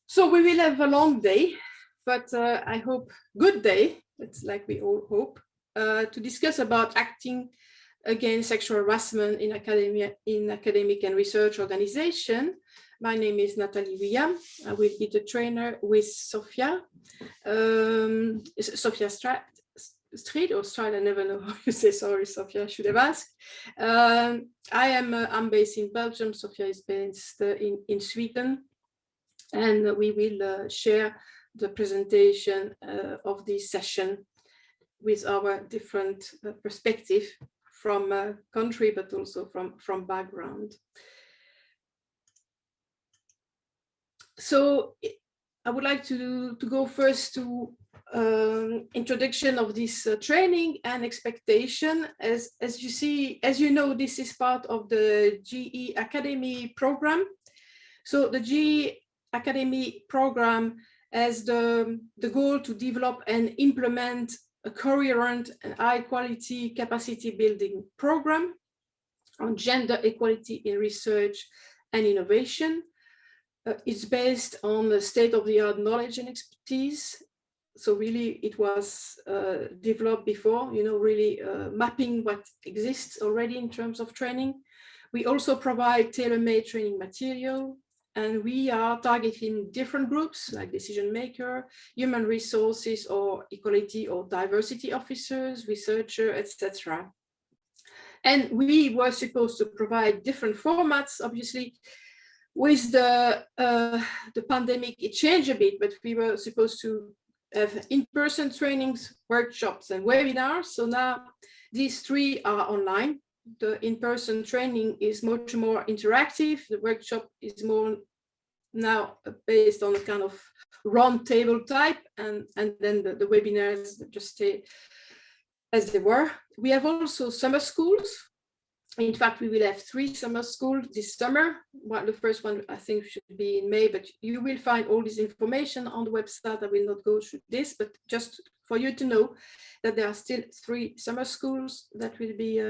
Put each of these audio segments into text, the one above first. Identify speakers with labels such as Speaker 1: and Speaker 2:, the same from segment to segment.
Speaker 1: So we will have a long day, but I hope good day. That's like we all hope to discuss about acting against sexual harassment in academia, in academic and research organization. My name is Nathalie William. I will be the trainer with Sophia. Sophia Street or Stride, I never know how you say, sorry, Sophia, I should have asked. I'm based in Belgium. Sophia is based in Sweden. And we will share the presentation of this session with our different perspective from country, but also from background. So I would like to go first to introduction of this training and expectation. As you know, this is part of the GE Academy program. So the GE Academy program has the goal to develop and implement a coherent and high quality capacity building program on gender equality in research and innovation. It's based on the state-of-the-art knowledge and expertise. So really it was developed before, really mapping what exists already in terms of training. We also provide tailor-made training material, and we are targeting different groups like decision maker, human resources, or equality or diversity officers, researcher, etc. And we were supposed to provide different formats. Obviously, with the pandemic, it changed a bit, but we were supposed to have in-person trainings, workshops, and webinars. So now these three are online. The in-person training is much more interactive. The workshop is more now based on a kind of round table type, and then the webinars just stay as they were. We have also summer schools. In fact, we will have 3 summer schools this summer. Well, the first one I think should be in May, but you will find all this information on the website. I will not go through this, but just for you to know that there are still 3 summer schools that will be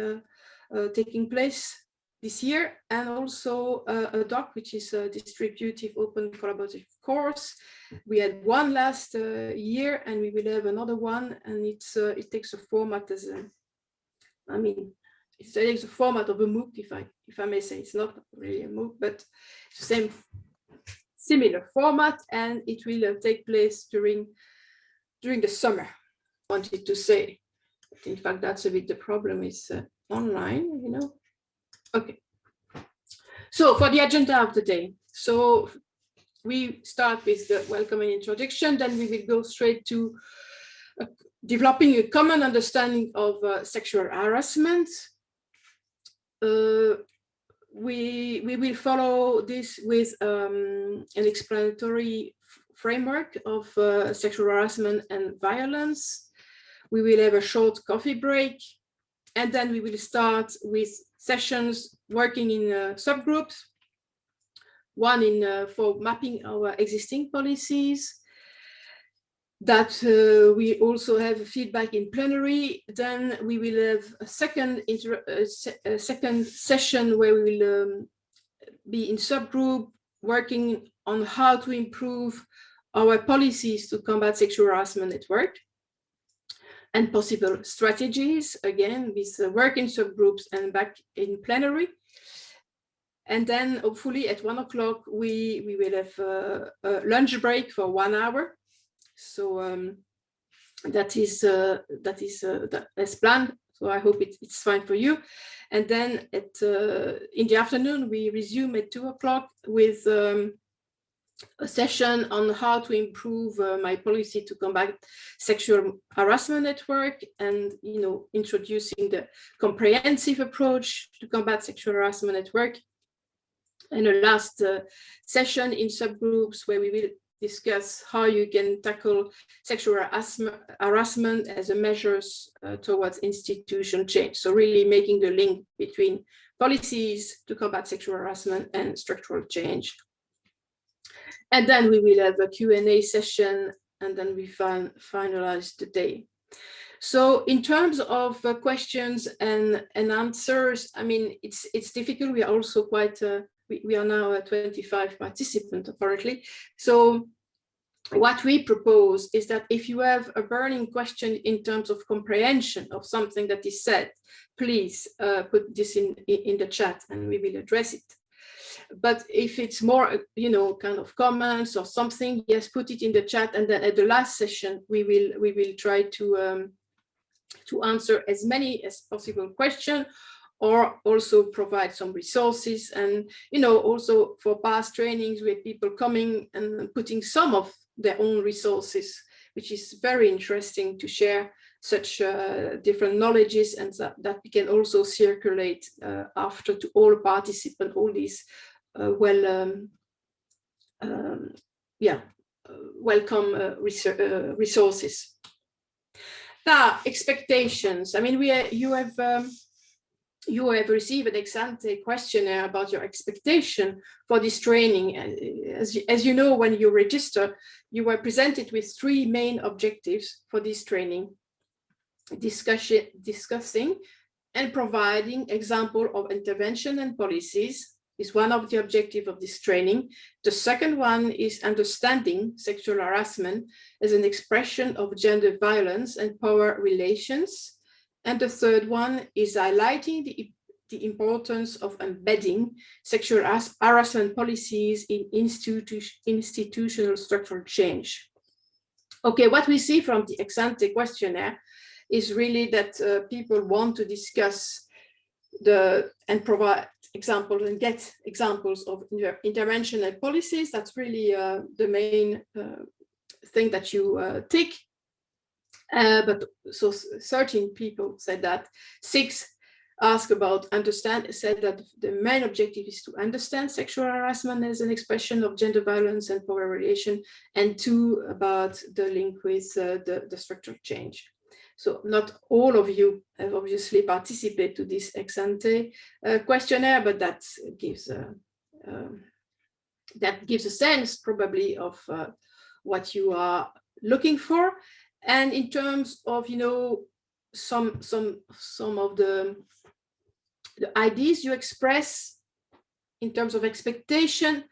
Speaker 1: taking place this year, and also a DOC, which is a distributive open collaborative course. We had one last year, and we will have another one, and it takes a format as a, it takes the format of a MOOC, if I may say. It's not really a MOOC, but it's the same similar format, and it will take place during the summer. I wanted to say, but in fact, that's a bit the problem is online, Okay. So for the agenda of the day, so we start with the welcome and introduction, then we will go straight to developing a common understanding of sexual harassment. We will follow this with an explanatory framework of sexual harassment and violence. We will have a short coffee break, and then we will start with sessions working in subgroups. One for mapping our existing policies. That we also have feedback in plenary. Then we will have a second session where we will be in subgroup working on how to improve our policies to combat sexual harassment at work and possible strategies, again, with work in subgroups and back in plenary. And then hopefully at 1 o'clock, we will have a lunch break for 1 hour. So that is as planned. So I hope it's fine for you. And then in the afternoon, we resume at 2 o'clock with a session on how to improve my policy to combat sexual harassment at work, and introducing the comprehensive approach to combat sexual harassment at work. And a last session in subgroups where we will discuss how you can tackle sexual harassment as a measures towards institution change. So really making the link between policies to combat sexual harassment and structural change. And then we will have a Q&A session, and then we finalize the day. So in terms of questions and answers, it's difficult. We are also quite we are now at 25 participants apparently. So what we propose is that if you have a burning question in terms of comprehension of something that is said, please put this in the chat and we will address it. But if it's more, you know, kind of comments or something, yes, put it in the chat, and then at the last session we will try to answer as many as possible questions, or also provide some resources. And, you know, also for past trainings with people coming and putting some of their own resources, which is very interesting to share such different knowledges, and that we can also circulate after to all participants, all these welcome resources. Now, expectations. I mean, you have received an ex-ante questionnaire about your expectation for this training. As you know, when you register, you were presented with 3 main objectives for this training: discussing and providing example of intervention and policies is one of the objectives of this training. The second one is understanding sexual harassment as an expression of gender violence and power relations. And the third one is highlighting the importance of embedding sexual harassment policies in institutional structural change. Okay, what we see from the ex-ante questionnaire is really that people want to discuss and provide examples and get examples of intervention and policies. That's really the main thing that you tick. But so 13 people said that. 6 asked about said that the main objective is to understand sexual harassment as an expression of gender violence and power relation, and 2 about the link with the structural change. So not all of you have obviously participated to this ex-ante questionnaire, but that gives a sense probably of what you are looking for. And in terms of, you know, some of the ideas you express in terms of expectation,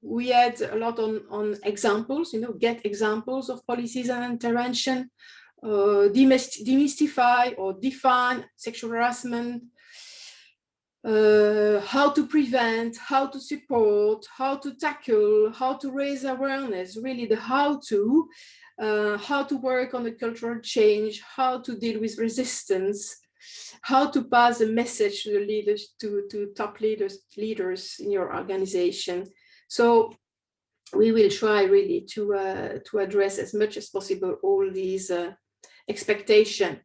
Speaker 1: we had a lot on examples, you know, get examples of policies and intervention. Demystify or define sexual harassment, how to prevent, how to support, how to tackle, how to raise awareness, really the how to work on the cultural change, how to deal with resistance, how to pass a message to the leaders, to top leaders in your organization. So we will try really to address as much as possible all these expectation.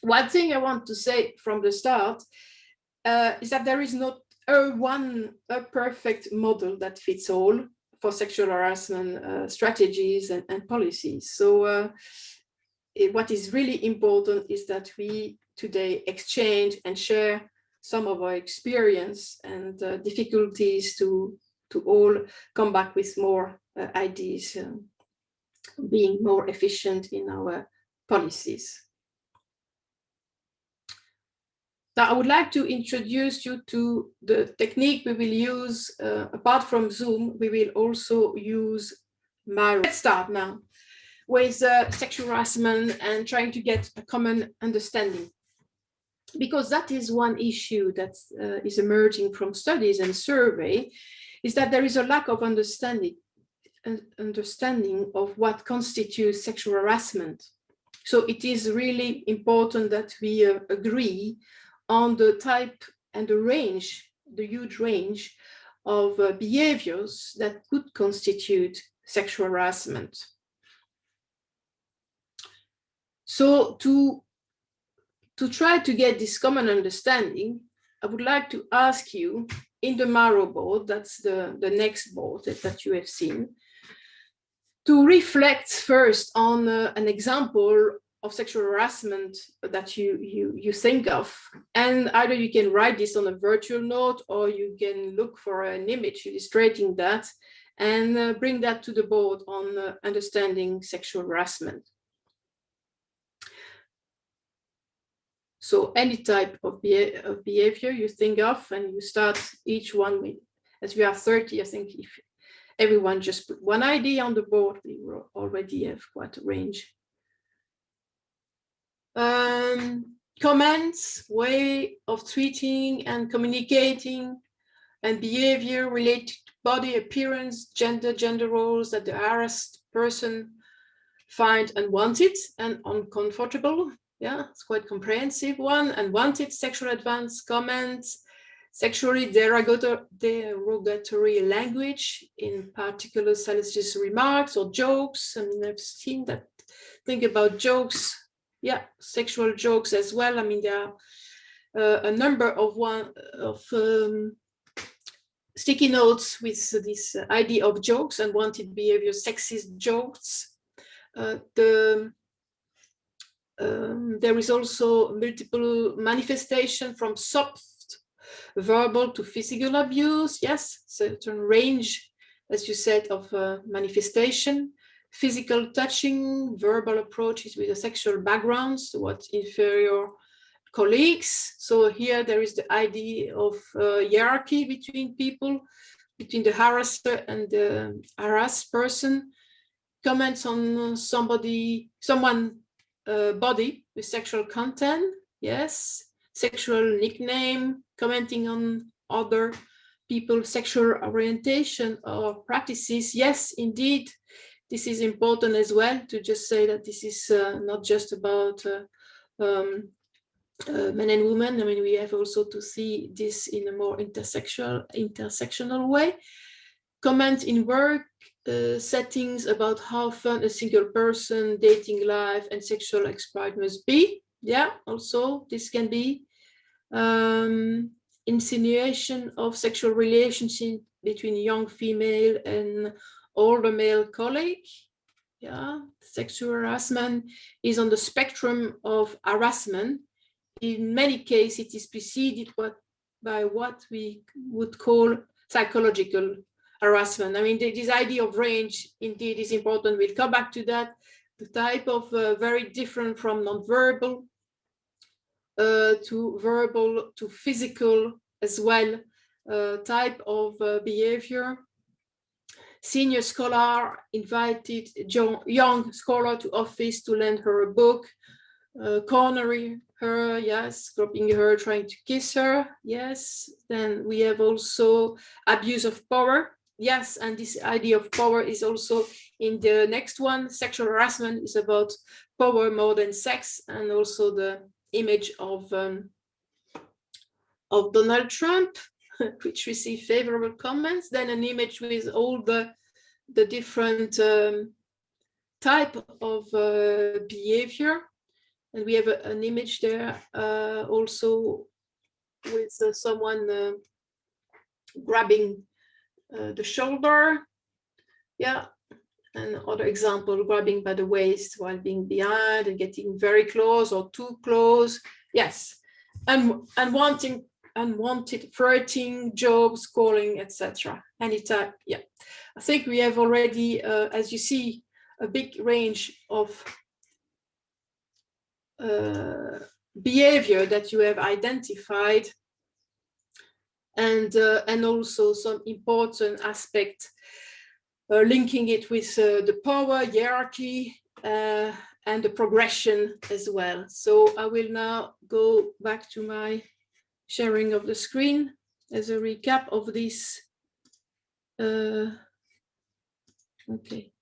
Speaker 1: One thing I want to say from the start is that there is not a perfect model that fits all for sexual harassment strategies and policies. So what is really important is that we today exchange and share some of our experience and difficulties to all come back with more ideas, being more efficient in our policies. Now, I would like to introduce you to the technique we will use. Apart from Zoom, we will also use Miro. Let's start now with sexual harassment and trying to get a common understanding, because that is one issue that is emerging from studies and survey, is that there is a lack of understanding of what constitutes sexual harassment. So it is really important that we agree on the type and the range, the huge range of behaviors that could constitute sexual harassment. So to try to get this common understanding, I would like to ask you in the Miro board, that's the next board that you have seen, to reflect first on an example of sexual harassment that you think of, and either you can write this on a virtual note or you can look for an image illustrating that and bring that to the board on understanding sexual harassment. So any type of behavior you think of, and you start each one with as we are 30, I think if everyone just put one idea on the board, we will already have quite a range. Comments, way of treating and communicating, and behavior related to body appearance, gender roles that the harassed person find unwanted and uncomfortable. Yeah, it's quite comprehensive one. Unwanted sexual advance comments, sexually derogatory language, in particular salacious remarks or jokes. I mean, I've seen that. Think about jokes. Yeah, sexual jokes as well. I mean, there are a number of sticky notes with this idea of jokes, unwanted behavior, sexist jokes. There is also multiple manifestation from soft verbal to physical abuse. Yes, certain range, as you said, of manifestation. Physical touching, verbal approaches with a sexual backgrounds towards inferior colleagues. So here there is the idea of hierarchy between people, between the harasser and the harassed person. Comments on someone body with sexual content, yes. Sexual nickname, commenting on other people's sexual orientation or practices, yes, indeed. This is important as well, to just say that this is not just about men and women. I mean, we have also to see this in a more intersectional way. Comment in work settings about how fun a single person, dating life, and sexual exploit must be. Yeah, also this can be insinuation of sexual relationship between young female and older male colleague. Yeah, sexual harassment is on the spectrum of harassment. In many cases, it is preceded by what we would call psychological harassment. I mean, this idea of range indeed is important. We'll come back to that. The type of very different from non-verbal to verbal to physical as well type of behavior. Senior scholar invited young scholar to office to lend her a book, cornering her, yes, grabbing her, trying to kiss her, yes. Then we have also abuse of power, yes, and this idea of power is also in the next one. Sexual harassment is about power more than sex, and also the image of Donald Trump, which received favorable comments. Then an image with all the different type of behavior. And we have an image there also with someone grabbing the shoulder. Yeah, and other example, grabbing by the waist while being behind and getting very close or too close. Yes, and unwanted flirting, jokes, calling, etc. Anytime. Yeah, I think we have already, as you see, a big range of behavior that you have identified, and also some important aspect linking it with the power hierarchy and the progression as well. So I will now go back to my sharing of the screen as a recap of this. Okay.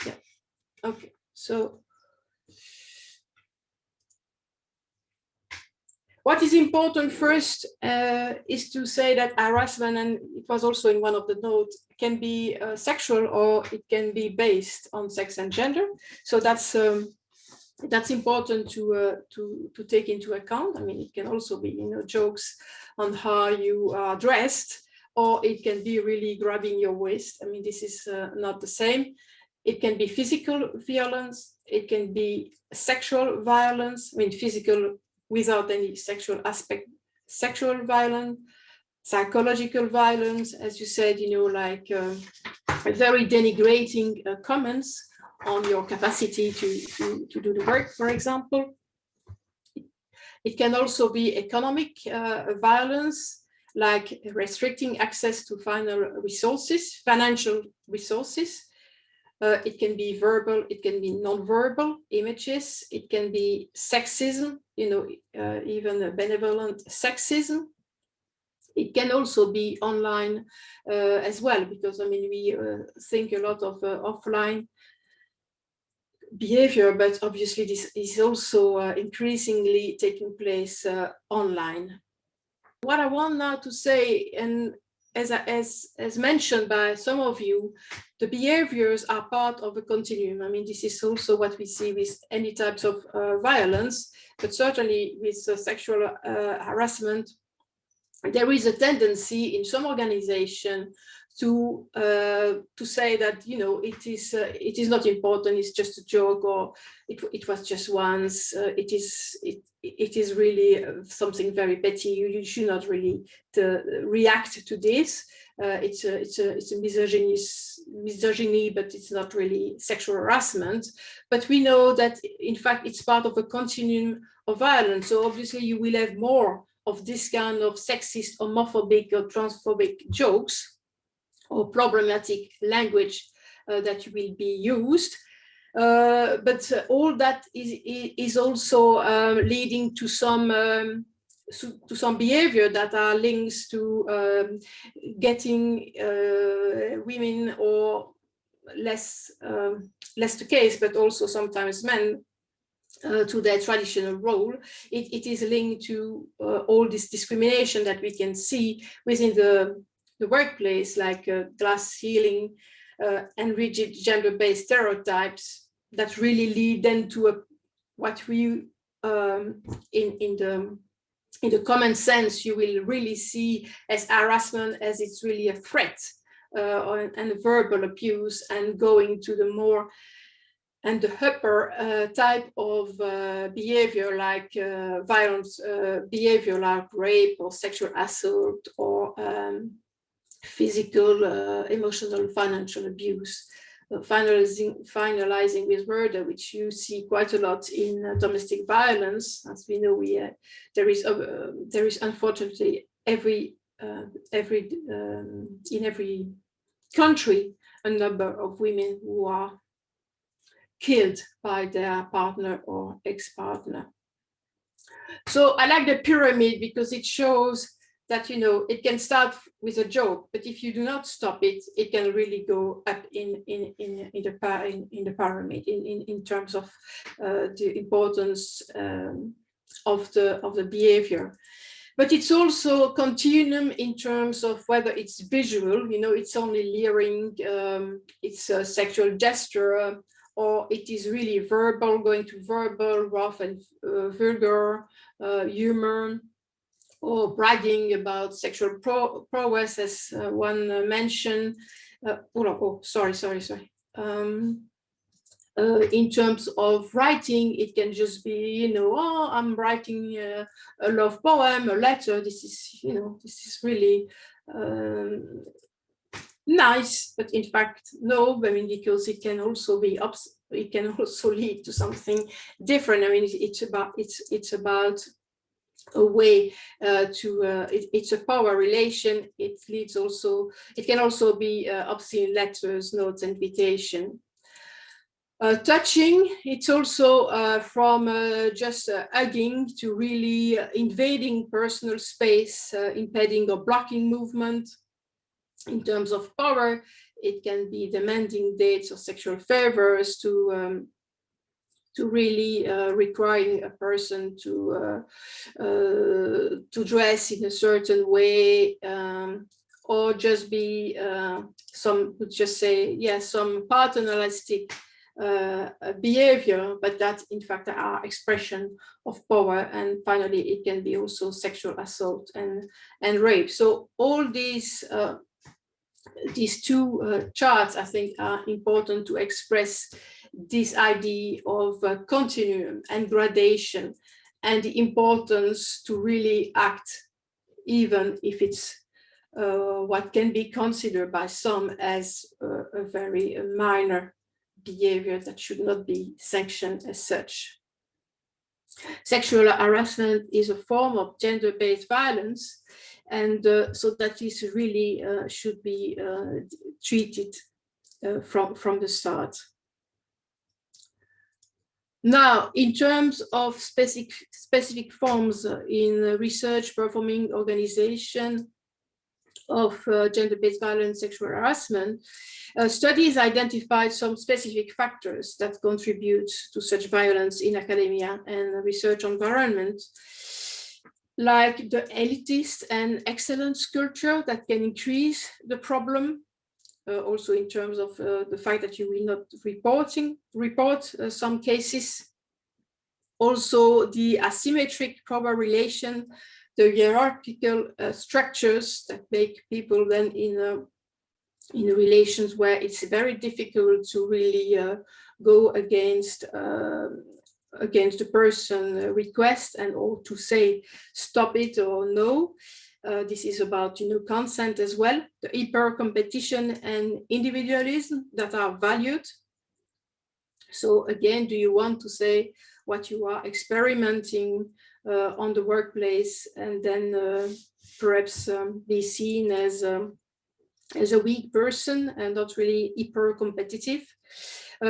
Speaker 1: Yeah. Okay. So what is important first is to say that harassment, and it was also in one of the notes, can be sexual or it can be based on sex and gender. So that's important to take into account. I mean, it can also be, jokes on how you are dressed, or it can be really grabbing your waist. I mean, this is not the same. It can be physical violence. It can be sexual violence. I mean, physical without any sexual aspect, sexual violence, psychological violence, as you said, like very denigrating comments on your capacity to do the work, for example. It can also be economic violence. like restricting access to financial resources. It can be verbal, it can be non-verbal images, it can be sexism, even a benevolent sexism. It can also be online as well, because we think a lot of offline behavior, but obviously this is also increasingly taking place online. What I want now to say, and as mentioned by some of you, the behaviors are part of a continuum. This is also what we see with any types of violence, but certainly with sexual harassment, there is a tendency in some organization to say that it is not important, it's just a joke, or it was just once. It is really something very petty. You should not really react to this. It's a misogyny, but it's not really sexual harassment. But we know that in fact it's part of a continuum of violence. So obviously you will have more of this kind of sexist, homophobic, or transphobic jokes or problematic language that will be used. But all that is also leading to some behavior that are links to getting women, or less the case, but also sometimes men, to their traditional role. It is linked to all this discrimination that we can see within the workplace, like glass ceiling and rigid gender-based stereotypes that really lead then to what we in the common sense you will really see as harassment, as it's really a threat and verbal abuse, and going to the more and the upper type of behavior, like violent behavior, like rape or sexual assault, or physical, emotional, financial abuse. Finalizing with murder, which you see quite a lot in domestic violence. As we know, there is unfortunately in every country a number of women who are killed by their partner or ex-partner. So I like the pyramid because it shows that it can start with a joke, but if you do not stop it, it can really go up in the pyramid in terms of the importance of the behavior. But it's also continuum in terms of whether it's visual, it's only leering, it's a sexual gesture, or it is really verbal, going to verbal, rough and vulgar humor, or bragging about sexual prowess, as one mentioned. Sorry. In terms of writing, it can just be, I'm writing a love poem, a letter. This is really nice, but in fact, no. Because it can also be it can also lead to something different. It's about a way it's a power relation. It can also be obscene letters, notes, invitation. Touching, it's also from just hugging to really invading personal space, impeding or blocking movement. In terms of power, it can be demanding dates or sexual favors, to really requiring a person to dress in a certain way, or just be some would just say, some paternalistic behavior, but that in fact are expression of power. And finally, it can be also sexual assault and rape. So all these two charts, I think, are important to express this idea of continuum and gradation, and the importance to really act, even if it's what can be considered by some as a very minor behavior that should not be sanctioned as such. Sexual harassment is a form of gender-based violence, and so that this really should be treated from the start. Now, in terms of specific forms in research performing organization of gender-based violence, sexual harassment, studies identified some specific factors that contribute to such violence in academia and research environment, like the elitist and excellence culture that can increase the problem. Also in terms of the fact that you will not report some cases. Also the asymmetric power relation, the hierarchical structures that make people then in relations where it's very difficult to really go against the person request and or to say stop it or no. This is about consent as well, the hyper competition and individualism that are valued. So again, do you want to say what you are experimenting on the workplace and then perhaps be seen as a weak person and not really hyper competitive?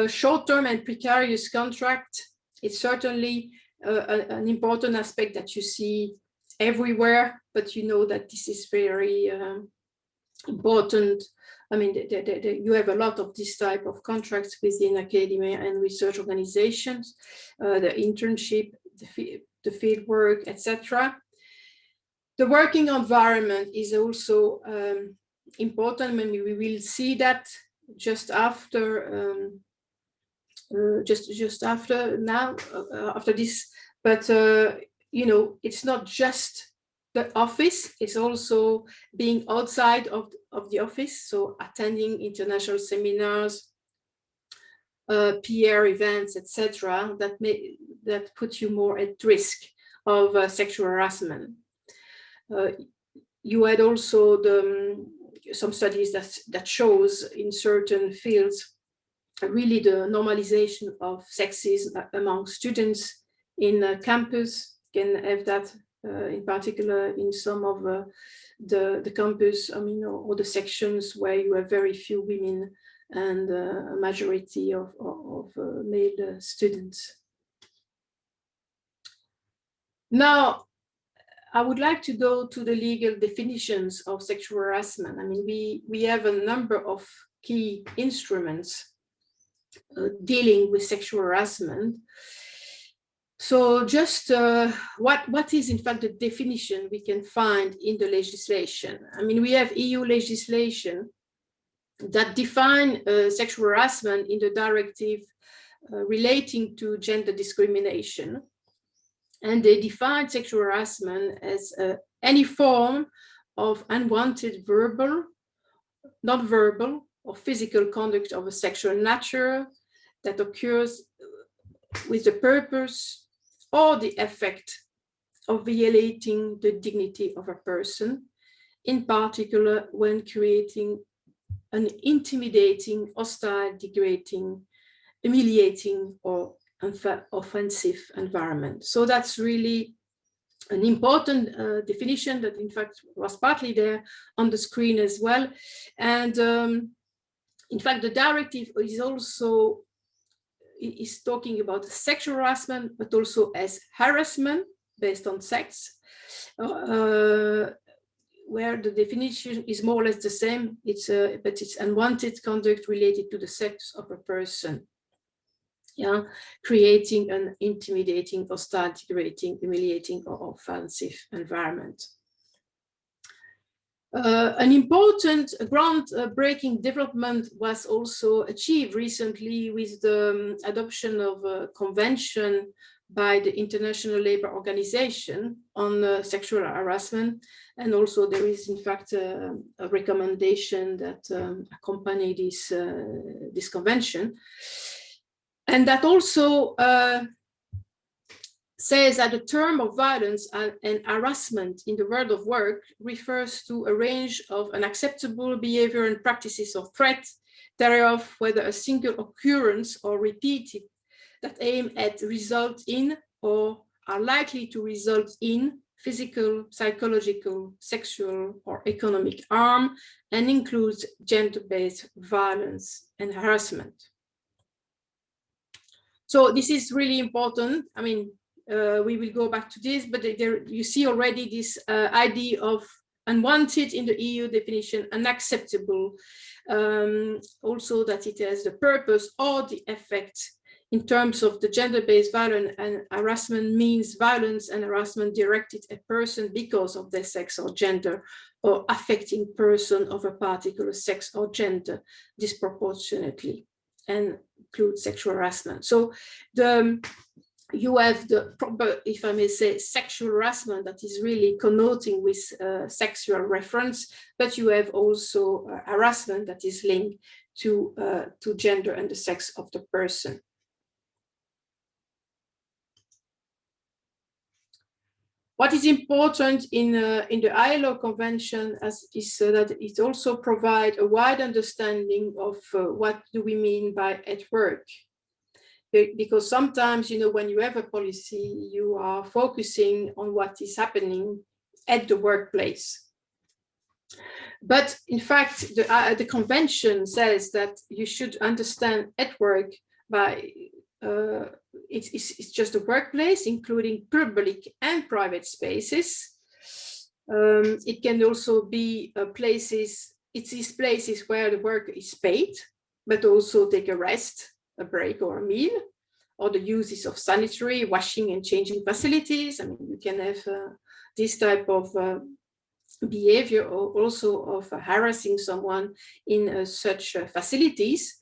Speaker 1: Short-term and precarious contract, it's certainly an important aspect that you see everywhere, but you know that this is very important. I mean, you have a lot of this type of contracts within academia and research organizations, the internship, the field work, etc. The working environment is also important. Maybe we will see that just after just after now after this, but it's not just the office, it's also being outside of the office, so attending international seminars, PR events, etc., that put you more at risk of sexual harassment. You had also some studies that shows in certain fields really the normalization of sexism among students in campus. Can have that in particular in some of the campus, or the sections where you have very few women and a majority of male students. Now, I would like to go to the legal definitions of sexual harassment. I mean, we have a number of key instruments dealing with sexual harassment. So just what is in fact the definition we can find in the legislation? I mean, we have EU legislation that define sexual harassment in the directive relating to gender discrimination. And they define sexual harassment as any form of unwanted verbal, non-verbal, or physical conduct of a sexual nature that occurs with the purpose or the effect of violating the dignity of a person, in particular when creating an intimidating, hostile, degrading, humiliating, or offensive environment. So that's really an important definition that in fact was partly there on the screen as well. And in fact, the directive is also talking about sexual harassment, but also as harassment based on sex, where the definition is more or less the same. But it's unwanted conduct related to the sex of a person. Yeah, creating an intimidating, hostile, degrading, humiliating, or offensive environment. An important groundbreaking development was also achieved recently with the adoption of a convention by the International Labour Organization on sexual harassment. And also there is in fact a recommendation that accompany this convention. And that also says that the term of violence and harassment in the world of work refers to a range of unacceptable behavior and practices of threat, thereof, whether a single occurrence or repeated, that aim at result in or are likely to result in physical, psychological, sexual, or economic harm, and includes gender-based violence and harassment. So this is really important. I mean, we will go back to this, but there you see already this idea of unwanted in the EU definition, unacceptable, also that it has the purpose or the effect. In terms of the gender-based violence and harassment means violence and harassment directed at person because of their sex or gender, or affecting person of a particular sex or gender disproportionately, and include sexual harassment. So you have the proper, if I may say, sexual harassment that is really connoting with sexual reference, but you have also harassment that is linked to gender and the sex of the person. What is important in the ILO Convention is that it also provides a wide understanding of what do we mean by at work. Because sometimes, you know, when you have a policy, you are focusing on what is happening at the workplace. But in fact, the convention says that you should understand at work by it's just a workplace, including public and private spaces. It can also be places, it's these places where the work is paid, but also take a rest, a break or a meal, or the uses of sanitary, washing and changing facilities. I mean, you can have this type of behavior, or also of harassing someone in such facilities.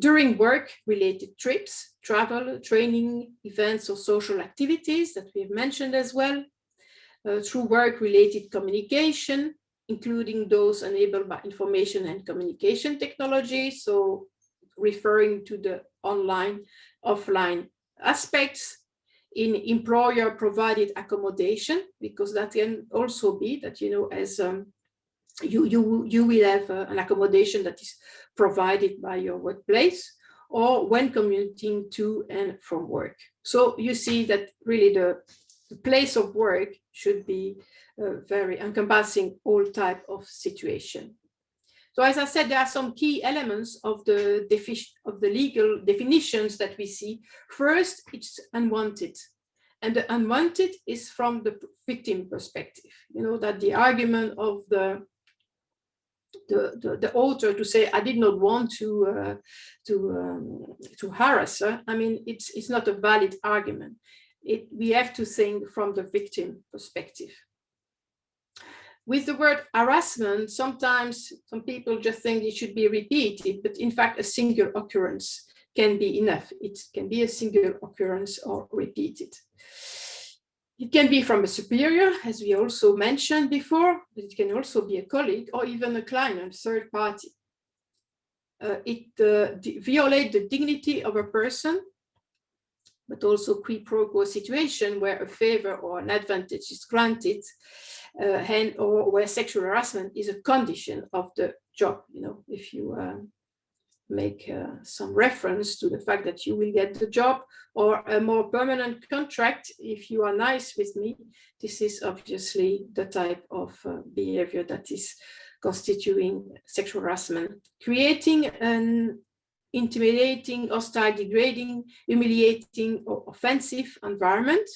Speaker 1: During work-related trips, travel, training, events, or social activities that we've mentioned as well, through work-related communication, including those enabled by information and communication technology, so referring to the online, offline aspects, in employer-provided accommodation, because that can also be that, you know, as you will have an accommodation that is provided by your workplace, or when commuting to and from work. So you see that really the place of work should be very encompassing all type of situation. So as I said, there are some key elements of the legal definitions that we see. First, it's unwanted. And the unwanted is from the victim perspective. You know, that the argument of the author to say, I did not want to harass her, I mean, it's not a valid argument. We have to think from the victim perspective. With the word harassment, sometimes some people just think it should be repeated, but in fact, a single occurrence can be enough. It can be a single occurrence or repeated. It can be from a superior, as we also mentioned before, but it can also be a colleague or even a client, third party. It violates the dignity of a person, but also quid pro quo situation where a favor or an advantage is granted, and or where sexual harassment is a condition of the job. You know, if you make some reference to the fact that you will get the job or a more permanent contract if you are nice with me, this is obviously the type of behavior that is constituting sexual harassment, creating an intimidating, hostile, degrading, humiliating, or offensive environment.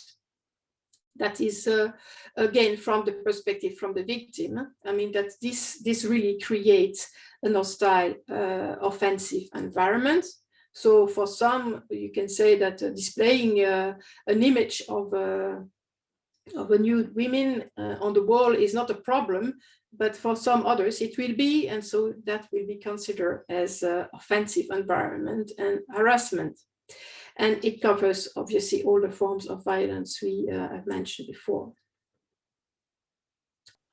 Speaker 1: That is, again, from the perspective from the victim. I mean, that this really creates an hostile, offensive environment. So for some, you can say that displaying an image of a nude women on the wall is not a problem, but for some others it will be, and so that will be considered as offensive environment and harassment. And it covers, obviously, all the forms of violence we have mentioned before.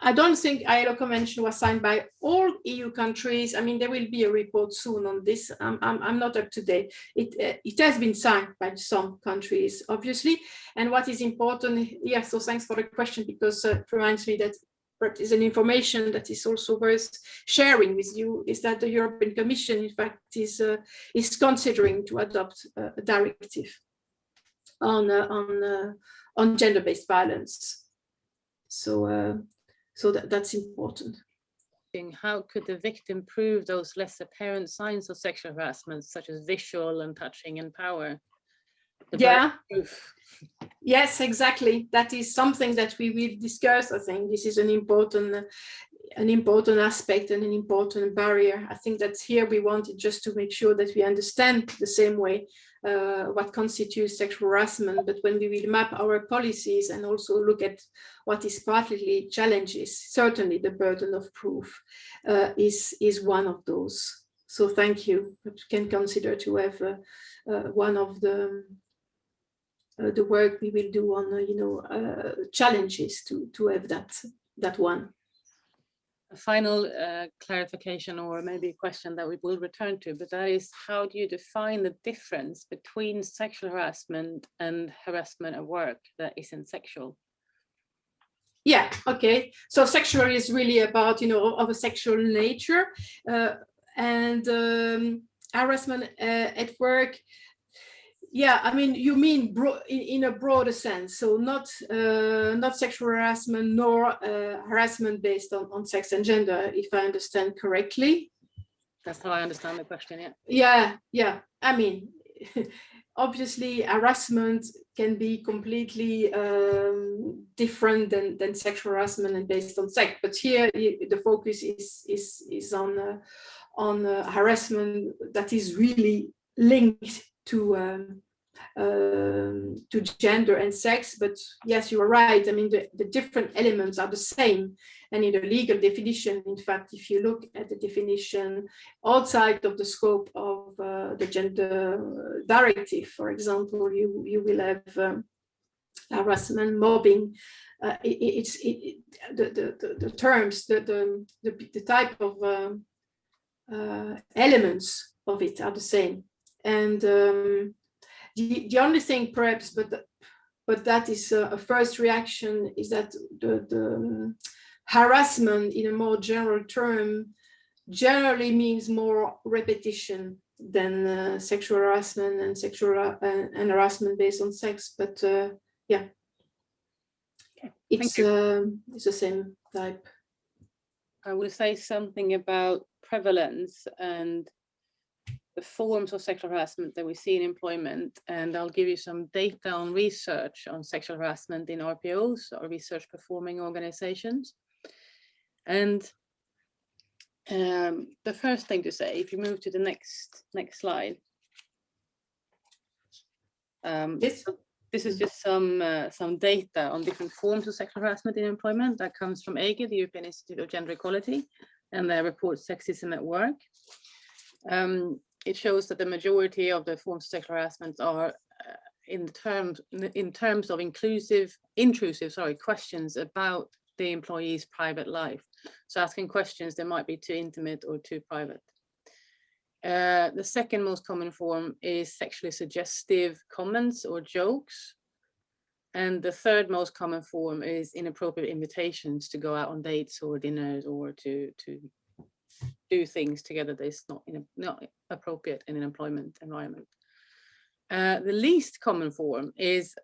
Speaker 1: I don't think ILO Convention was signed by all EU countries. I mean, there will be a report soon on this. I'm not up to date. It has been signed by some countries, obviously. And what is important, yeah, so thanks for the question, because it reminds me that is an information that is also worth sharing with you, is that the European Commission, in fact, is considering to adopt a directive on gender-based violence. So that's important.
Speaker 2: How could the victim prove those less apparent signs of sexual harassment, such as visual and touching and power?
Speaker 1: Yeah. Yes, exactly. That is something that we will discuss. I think this is an important aspect and an important barrier. I think that here we wanted just to make sure that we understand the same way what constitutes sexual harassment, but when we will map our policies and also look at what is partly challenges, certainly the burden of proof is one of those. So thank you. But you can consider to have one of the work we will do on challenges to have that one.
Speaker 2: A final clarification, or maybe a question that we will return to, but that is, how do you define the difference between sexual harassment and harassment at work that isn't sexual?
Speaker 1: Yeah, okay. So sexual is really about, of a sexual nature, and harassment at work. Yeah, I mean, you mean in a broader sense, so not sexual harassment nor harassment based on sex and gender, if I understand correctly.
Speaker 2: That's how I understand the question,
Speaker 1: yeah. Yeah, I mean, obviously harassment can be completely different than sexual harassment and based on sex, but here the focus is on harassment that is really linked to gender and sex. But yes, you are right. I mean, the different elements are the same. And in the legal definition, in fact, if you look at the definition outside of the scope of the gender directive, for example, you will have harassment, mobbing. The terms, the type of elements of it are the same. And the only thing, perhaps, but that is a first reaction, is that the harassment, in a more general term, generally means more repetition than sexual harassment and harassment based on sex. But yeah, it's the same type.
Speaker 2: I will say something about prevalence and the forms of sexual harassment that we see in employment, and I'll give you some data on research on sexual harassment in RPOs, or research performing organizations. And the first thing to say, if you move to the next slide, this is just some data on different forms of sexual harassment in employment that comes from EGE, the European Institute of Gender Equality, and their report Sexism at Work. It shows that the majority of the forms of sexual harassment are in terms of intrusive questions about the employee's private life. So asking questions that might be too intimate or too private. The second most common form is sexually suggestive comments or jokes. And the third most common form is inappropriate invitations to go out on dates or dinners, or to do things together that is not appropriate in an employment environment. The least common form is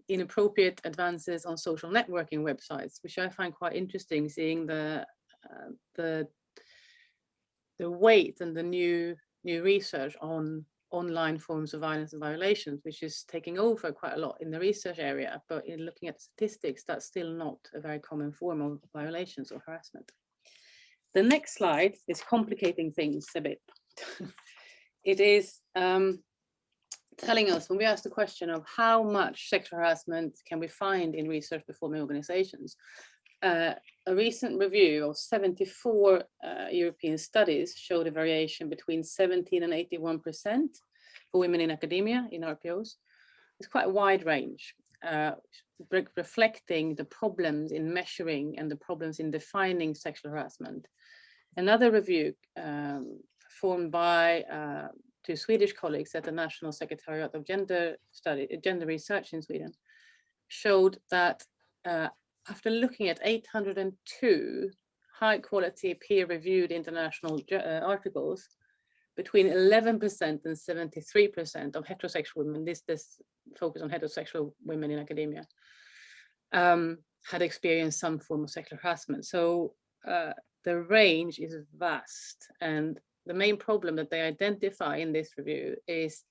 Speaker 2: inappropriate advances on social networking websites, which I find quite interesting, seeing the weight and the new research on online forms of violence and violations, which is taking over quite a lot in the research area. But in looking at statistics, that's still not a very common form of violations or harassment. The next slide is complicating things a bit. It is telling us, when we ask the question of how much sexual harassment can we find in research performing organizations, a recent review of 74 European studies showed a variation between 17 and 81% for women in academia, in RPOs. It's quite a wide range, reflecting the problems in measuring and the problems in defining sexual harassment. Another review performed by two Swedish colleagues at the National Secretariat of Gender Research in Sweden showed that after looking at 802 high-quality peer-reviewed international articles, between 11% and 73% of heterosexual women, this focus on heterosexual women in academia, had experienced some form of sexual harassment. So the range is vast, and the main problem that they identify in this review is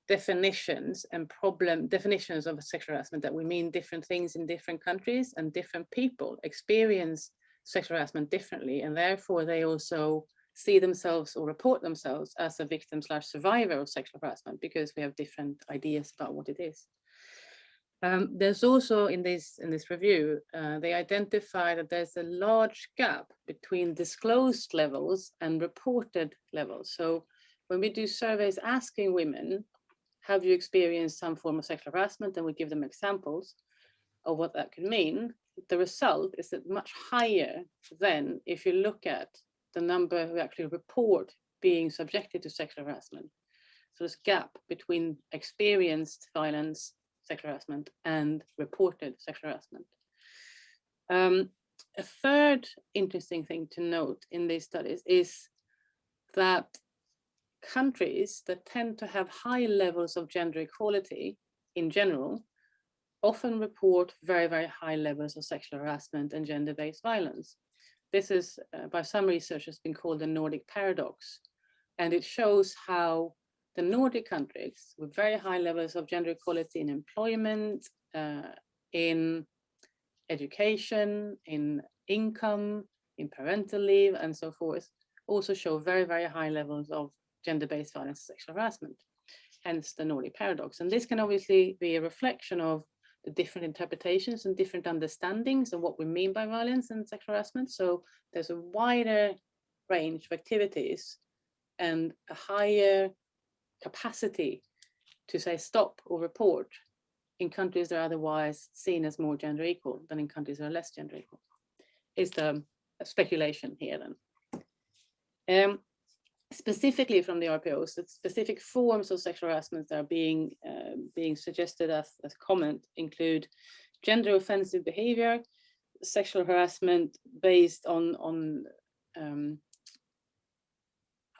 Speaker 2: definitions of sexual harassment, that we mean different things in different countries, and different people experience sexual harassment differently, and therefore they also see themselves or report themselves as a victim/survivor of sexual harassment, because we have different ideas about what it is. There's also in this review, they identify that there's a large gap between disclosed levels and reported levels. So when we do surveys asking women, have you experienced some form of sexual harassment, and we give them examples of what that could mean, the result is that much higher than if you look at the number who actually report being subjected to sexual harassment. So this gap between experienced violence, sexual harassment, and reported sexual harassment. A third interesting thing to note in these studies is that countries that tend to have high levels of gender equality in general often report very, very high levels of sexual harassment and gender-based violence. This is, by some researchers, been called the Nordic paradox, and it shows how the Nordic countries with very high levels of gender equality in employment, in education, in income, in parental leave, and so forth, also show very, very high levels of gender-based violence and sexual harassment, hence the Nordic paradox. And this can obviously be a reflection of the different interpretations and different understandings of what we mean by violence and sexual harassment. So there's a wider range of activities and a higher capacity to say stop or report in countries that are otherwise seen as more gender equal than in countries that are less gender equal, is the speculation here then. Specifically from the RPOs, that specific forms of sexual harassment that are being suggested as comment include gender offensive behavior, sexual harassment based on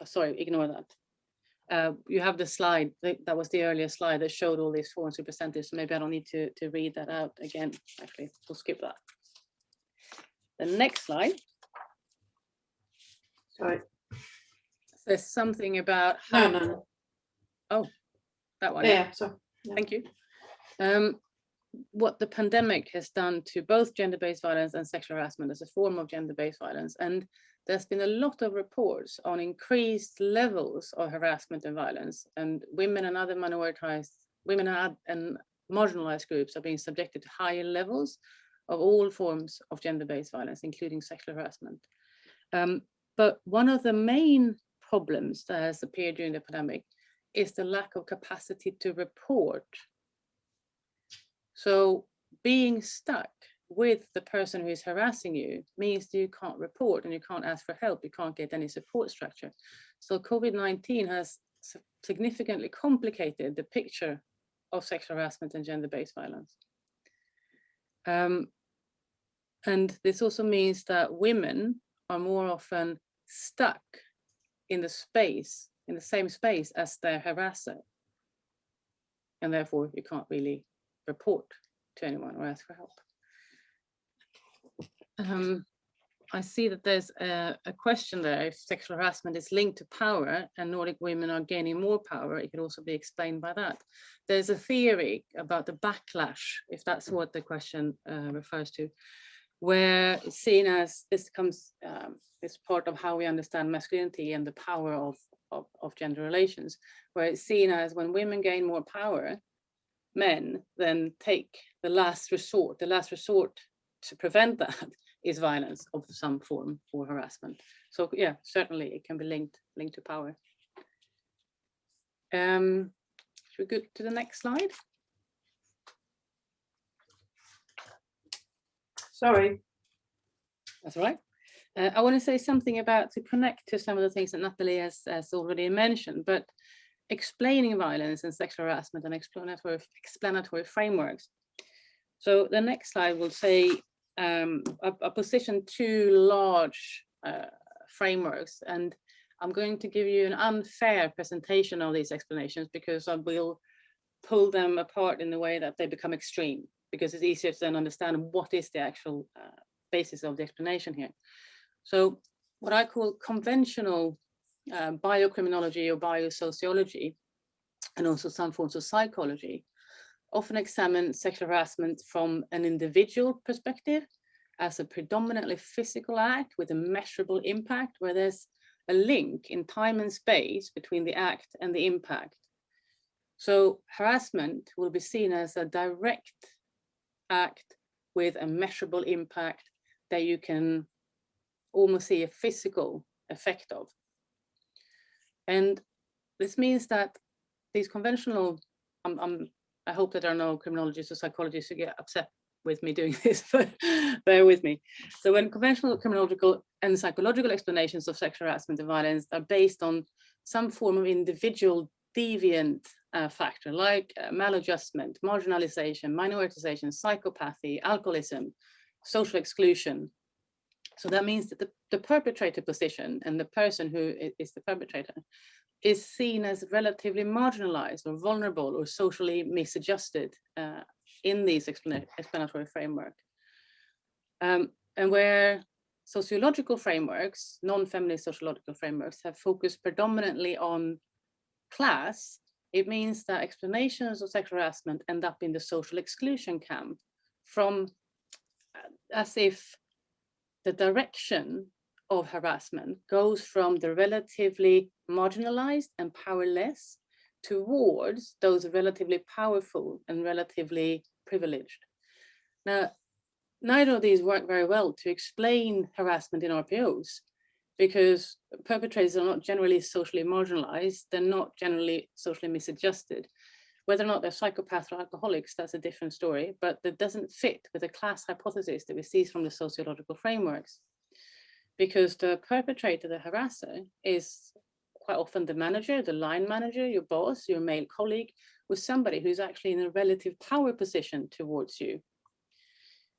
Speaker 2: sorry, ignore that. You have the slide, that was the earlier slide that showed all these forms we presented, so maybe I don't need to read that out again. Actually, we'll skip that. The next slide.
Speaker 1: Sorry.
Speaker 2: There's something about how...
Speaker 1: No.
Speaker 2: Oh, that one.
Speaker 1: Yeah, so. Yeah.
Speaker 2: Thank you. What the pandemic has done to both gender-based violence and sexual harassment as a form of gender-based violence. And there's been a lot of reports on increased levels of harassment and violence, and women and other and marginalized groups are being subjected to higher levels of all forms of gender-based violence, including sexual harassment. But one of the main problems that has appeared during the pandemic is the lack of capacity to report. So being stuck with the person who is harassing you means that you can't report and you can't ask for help, you can't get any support structure. So COVID-19 has significantly complicated the picture of sexual harassment and gender-based violence. And this also means that women are more often stuck in the same space as their harasser. And therefore you can't really report to anyone or ask for help. I see that there's a question there. If sexual harassment is linked to power and Nordic women are gaining more power, it could also be explained by that. There's a theory about the backlash, if that's what the question refers to, where it's seen as this part of how we understand masculinity and the power of gender relations, where it's seen as when women gain more power, men then take the last resort to prevent that is violence of some form or harassment. So yeah, certainly it can be linked to power. Should we go to the next slide?
Speaker 1: Sorry.
Speaker 2: That's all right. I want to say something about, to connect to some of the things that Natalie has already mentioned, but explaining violence and sexual harassment and explanatory frameworks. So the next slide will say, I position two large frameworks, and I'm going to give you an unfair presentation of these explanations because I will pull them apart in the way that they become extreme, because it's easier to then understand what is the actual basis of the explanation here. So what I call conventional biocriminology or biosociology, and also some forms of psychology, often examine sexual harassment from an individual perspective as a predominantly physical act with a measurable impact, where there's a link in time and space between the act and the impact. So harassment will be seen as a direct act with a measurable impact that you can almost see a physical effect of. And this means that these conventional, I hope that there are no criminologists or psychologists who get upset with me doing this, but bear with me. So when conventional criminological and psychological explanations of sexual harassment and violence are based on some form of individual deviant factor, like maladjustment, marginalization, minoritization, psychopathy, alcoholism, social exclusion. So that means that the perpetrator position and the person who is the perpetrator is seen as relatively marginalized or vulnerable or socially misadjusted in these explanatory framework. And where sociological frameworks, non-feminist sociological frameworks, have focused predominantly on class, it means that explanations of sexual harassment end up in the social exclusion camp, from as if the direction of harassment goes from the relatively marginalized and powerless towards those relatively powerful and relatively privileged. Now, neither of these work very well to explain harassment in RPOs, because perpetrators are not generally socially marginalized, they're not generally socially misadjusted. Whether or not they're psychopaths or alcoholics, that's a different story, but that doesn't fit with the class hypothesis that we see from the sociological frameworks. Because the perpetrator, the harasser, is quite often the manager, the line manager, your boss, your male colleague, with somebody who's actually in a relative power position towards you.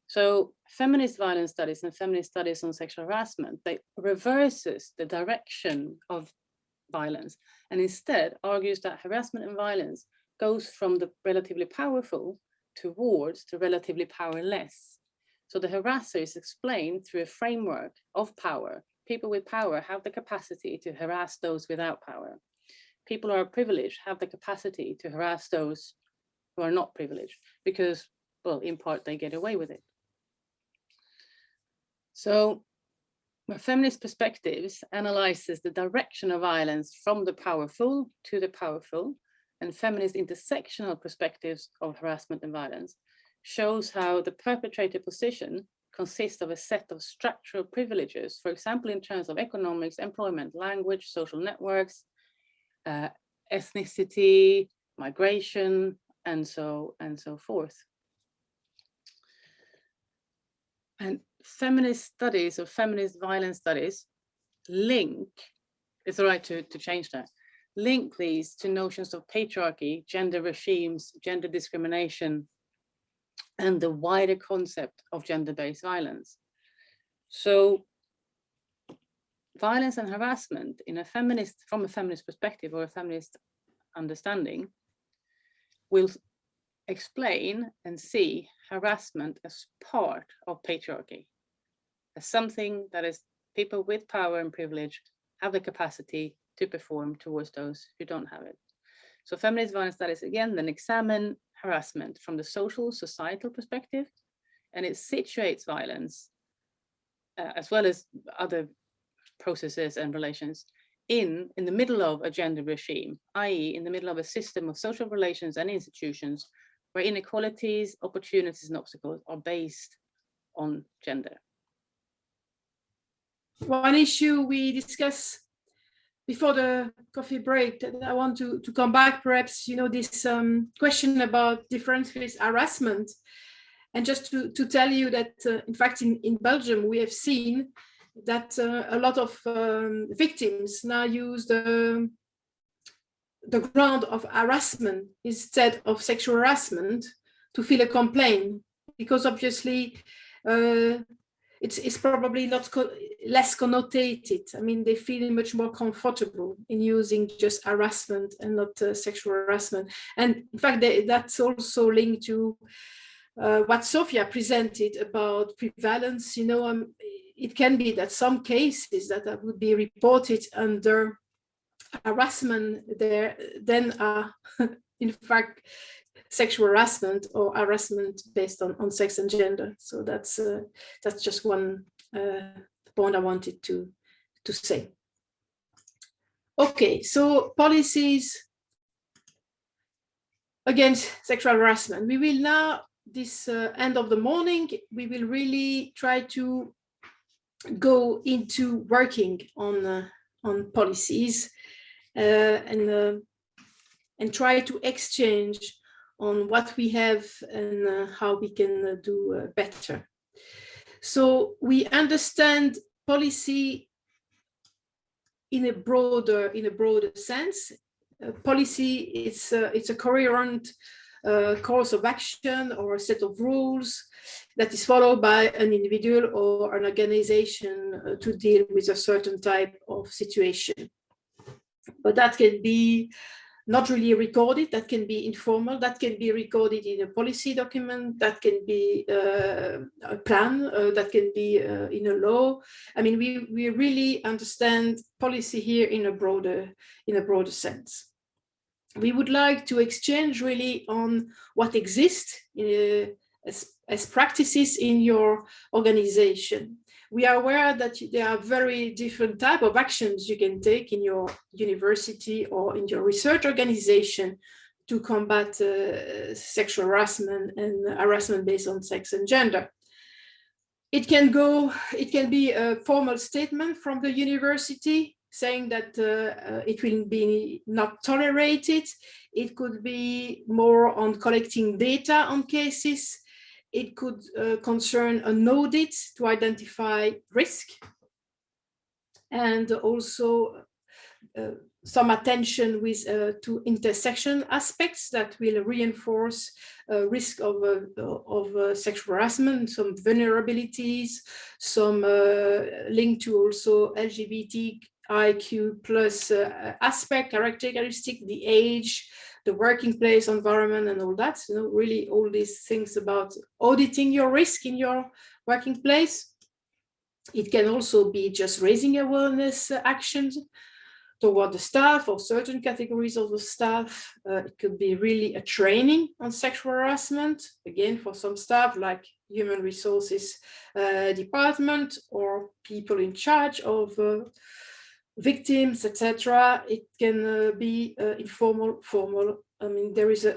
Speaker 2: So feminist violence studies and feminist studies on sexual harassment, they reverses the direction of violence and instead argues that harassment and violence goes from the relatively powerful towards the relatively powerless. So the harasser is explained through a framework of power. People with power have the capacity to harass those without power. People who are privileged have the capacity to harass those who are not privileged because, well, in part, they get away with it. So where feminist perspectives analyzes the direction of violence from the powerful to the powerful, and feminist intersectional perspectives of harassment and violence shows how the perpetrator position consists of a set of structural privileges, for example, in terms of economics, employment, language, social networks, ethnicity, migration, and so forth. And feminist studies or feminist violence studies link, it's all right to change that, link these to notions of patriarchy, gender regimes, gender discrimination, and the wider concept of gender-based violence. So violence and harassment in a feminist, from a feminist perspective or a feminist understanding, will explain and see harassment as part of patriarchy, as something that is people with power and privilege have the capacity to perform towards those who don't have it. So feminist violence studies again then examine harassment from the social, societal perspective, and it situates violence as well as other processes and relations in the middle of a gender regime, i.e. in the middle of a system of social relations and institutions where inequalities, opportunities, and obstacles are based on gender.
Speaker 1: One issue we discussed before the coffee break that I want to come back, perhaps, this question about difference with harassment. And just to tell you that, in fact, in Belgium, we have seen that a lot of victims now use the ground of harassment instead of sexual harassment to file a complaint, because obviously it's probably not less connotated. I mean, they feel much more comfortable in using just harassment and not sexual harassment. And in fact, that's also linked to what Sophia presented about prevalence, it can be that some cases that would be reported under harassment there then are in fact sexual harassment or harassment based on sex and gender. So that's just one point I wanted to say. Okay, so policies against sexual harassment. We will now, this end of the morning, we will really try to go into working on policies and try to exchange on what we have and how we can do better. So we understand policy in a broader sense. Policy it's a coherent course of action or a set of rules that is followed by an individual or an organization to deal with a certain type of situation. But that can be not really recorded, that can be informal, that can be recorded in a policy document, that can be a plan, that can be in a law. I mean, we really understand policy here in a broader sense. We would like to exchange really on what exists as practices in your organization. We are aware that there are very different types of actions you can take in your university or in your research organization to combat sexual harassment and harassment based on sex and gender. It can be a formal statement from the university saying that it will be not tolerated. It could be more on collecting data on cases. It could concern an audit to identify risk, and also some attention to intersection aspects that will reinforce risk of sexual harassment, some vulnerabilities, some link to also LGBTIQ plus aspect, characteristic, the age, the working place environment and all that, really all these things about auditing your risk in your working place. It can also be just raising awareness actions toward the staff or certain categories of the staff. It could be really a training on sexual harassment, again, for some staff like human resources department or people in charge of victims, etc. It can be informal, formal. I mean, there is a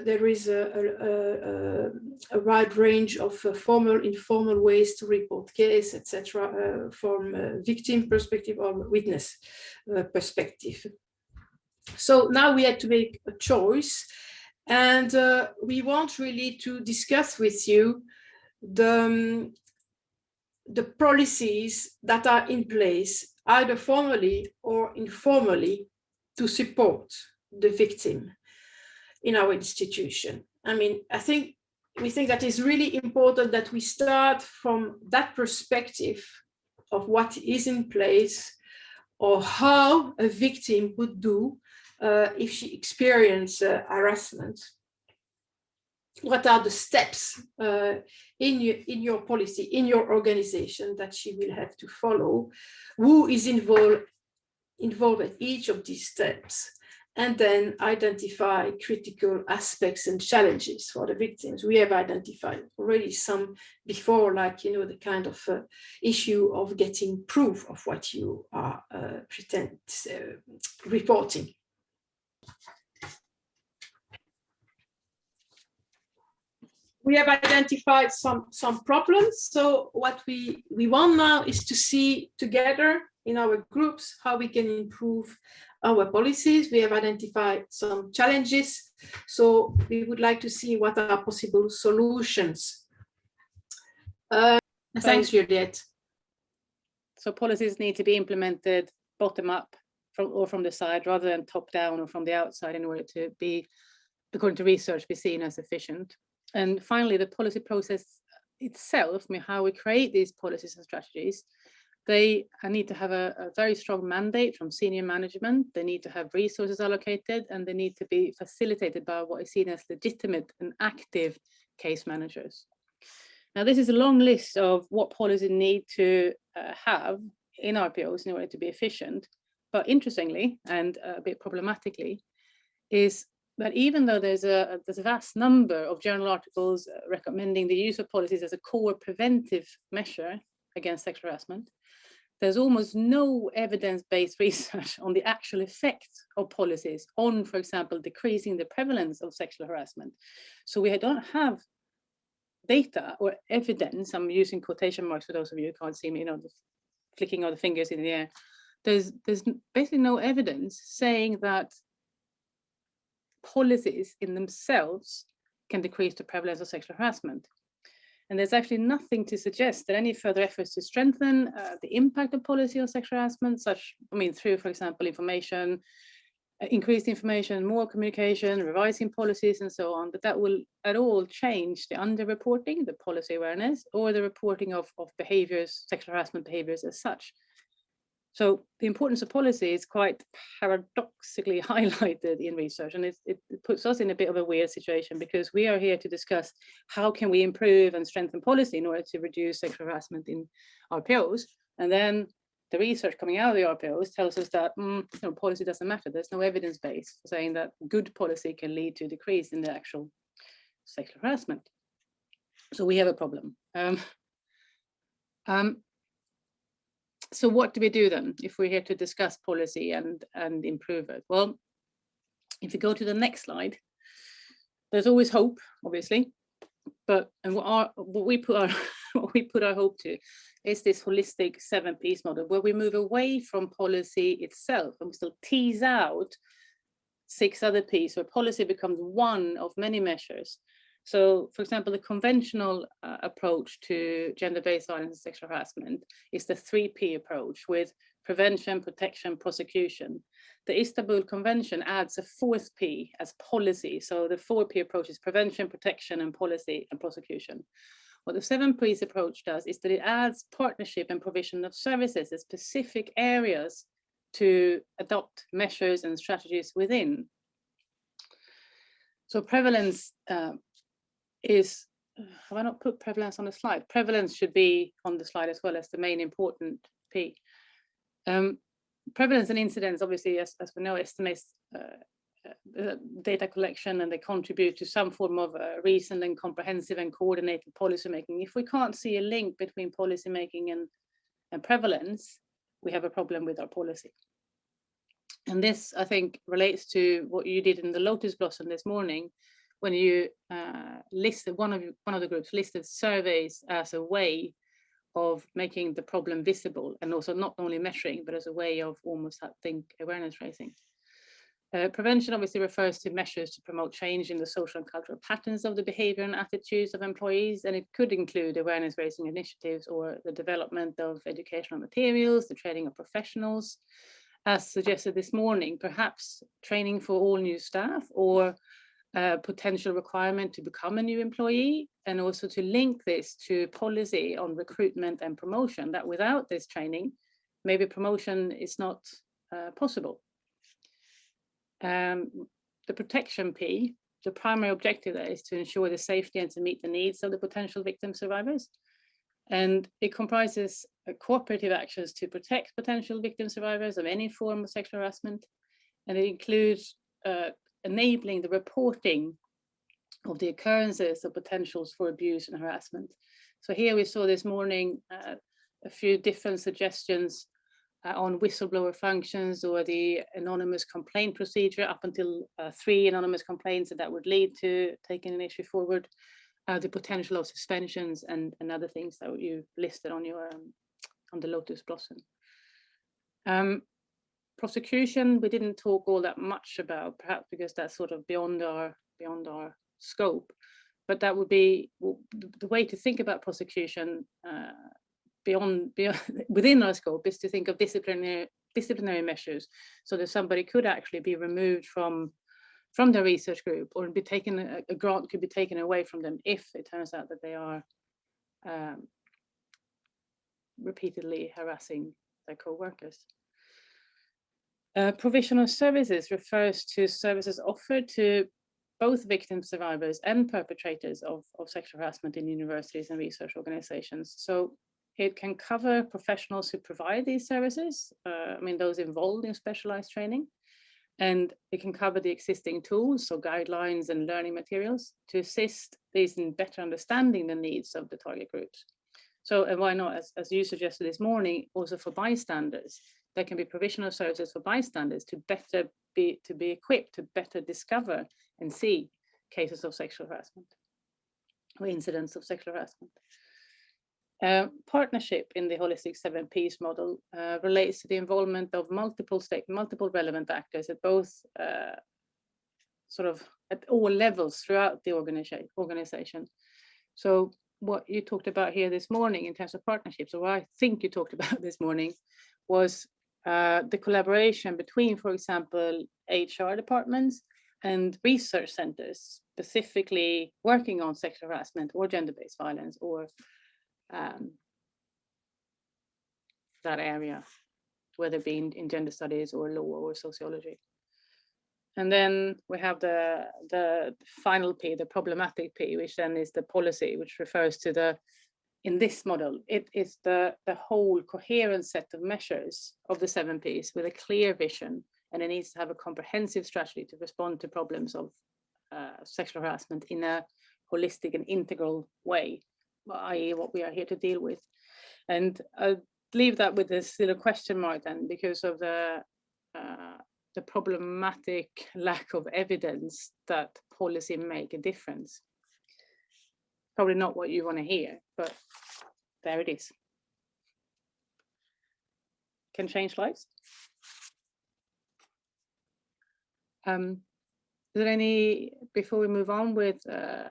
Speaker 1: wide range of formal, informal ways to report case, etc. From victim perspective or witness perspective. So now we had to make a choice, and we want really to discuss with you the policies that are in place, either formally or informally, to support the victim in our institution. I mean, we think that is really important that we start from that perspective of what is in place or how a victim would do if she experienced harassment. What are the steps in your policy, in your organization that she will have to follow? Who is involved at each of these steps? And then identify critical aspects and challenges for the victims. We have identified already some before, like, the kind of issue of getting proof of what you are reporting. We have identified some problems. So what we want now is to see together in our groups how we can improve our policies. We have identified some challenges. So we would like to see what are possible solutions. Thanks, Juliette.
Speaker 2: So policies need to be implemented bottom up from the side rather than top down or from the outside in order to be, according to research, be seen as efficient. And finally, the policy process itself, I mean, how we create these policies and strategies, they need to have a very strong mandate from senior management. They need to have resources allocated, and they need to be facilitated by what is seen as legitimate and active case managers. Now, this is a long list of what policies need to have in RPOs in order to be efficient. But interestingly, and a bit problematically, is that even though there's a vast number of journal articles recommending the use of policies as a core preventive measure against sexual harassment, there's almost no evidence-based research on the actual effect of policies on, for example, decreasing the prevalence of sexual harassment. So we don't have data or evidence, I'm using quotation marks for those of you who can't see me, the flicking of the fingers in the air. There's basically no evidence saying that policies in themselves can decrease the prevalence of sexual harassment. And there's actually nothing to suggest that any further efforts to strengthen the impact of policy on sexual harassment, through, for example, information, increased information, more communication, revising policies and so on, that will at all change the underreporting, the policy awareness, or the reporting of behaviors, sexual harassment behaviors as such. So the importance of policy is quite paradoxically highlighted in research, and it puts us in a bit of a weird situation, because we are here to discuss how can we improve and strengthen policy in order to reduce sexual harassment in RPOs, and then the research coming out of the RPOs tells us that policy doesn't matter. There's no evidence base for saying that good policy can lead to a decrease in the actual sexual harassment. So we have a problem. So what do we do then if we're here to discuss policy and improve it? Well, if you go to the next slide, there's always hope, obviously, but what we put our hope to is this holistic 7Ps model, where we move away from policy itself and we still tease out 6 other Ps, where policy becomes one of many measures. So, for example, the conventional approach to gender-based violence and sexual harassment is the 3P approach, with prevention, protection, prosecution. The Istanbul Convention adds a 4th P as policy. So the 4P approach is prevention, protection, and policy and prosecution. What the 7Ps approach does is that it adds partnership and provision of services in specific areas to adopt measures and strategies within. So prevalence is, have I not put prevalence on the slide? Prevalence should be on the slide as well as the main important P. Prevalence and incidence, obviously, as we know, estimates data collection, and they contribute to some form of reasoned and comprehensive and coordinated policy making. If we can't see a link between policy making and prevalence, we have a problem with our policy. And this, I think, relates to what you did in the Lotus Blossom this morning, when you listed one of the groups listed surveys as a way of making the problem visible, and also not only measuring, but as a way of almost, I think, awareness raising. Prevention obviously refers to measures to promote change in the social and cultural patterns of the behavior and attitudes of employees, and it could include awareness raising initiatives or the development of educational materials, the training of professionals, as suggested this morning, perhaps training for all new staff, or potential requirement to become a new employee, and also to link this to policy on recruitment and promotion, that without this training, maybe promotion is not possible. The protection P, the primary objective there is to ensure the safety and to meet the needs of the potential victim survivors. And it comprises cooperative actions to protect potential victim survivors of any form of sexual harassment. And it includes enabling the reporting of the occurrences of potentials for abuse and harassment. So here we saw this morning a few different suggestions on whistleblower functions, or the anonymous complaint procedure, up until 3 anonymous complaints, that would lead to taking an issue forward, the potential of suspensions and other things that you listed on your on the Lotus Blossom. Prosecution, we didn't talk all that much about, perhaps because that's sort of beyond our scope, but that would be the way to think about prosecution beyond within our scope, is to think of disciplinary measures, so that somebody could actually be removed from the research group, or be taken, a grant could be taken away from them if it turns out that they are repeatedly harassing their co-workers. Provision of services refers to services offered to both victims, survivors, and perpetrators of sexual harassment in universities and research organizations. So it can cover professionals who provide these services, I mean, those involved in specialized training, and it can cover the existing tools, so guidelines and learning materials, to assist these in better understanding the needs of the target groups. So, and why not, as you suggested this morning, also for bystanders, there can be provisional services for bystanders to be equipped to better discover and see cases of sexual harassment or incidents of sexual harassment. Partnership in the holistic 7Ps model relates to the involvement of multiple relevant actors at both sort of at all levels throughout the organization. So what you talked about here this morning in terms of partnerships, or what I think you talked about this morning, was the collaboration between, for example, HR departments and research centers, specifically working on sexual harassment or gender-based violence, or that area, whether it be in gender studies or law or sociology. And then we have the final P, the problematic P, which then is the policy, which refers to in this model, it is the whole coherent set of measures of the 7Ps with a clear vision, and it needs to have a comprehensive strategy to respond to problems of sexual harassment in a holistic and integral way, i.e. what we are here to deal with. And I'll leave that with this little question mark then, because of the problematic lack of evidence that policy make a difference. Probably not what you want to hear, but there it is. Can change lives. Is there any, before we move on with the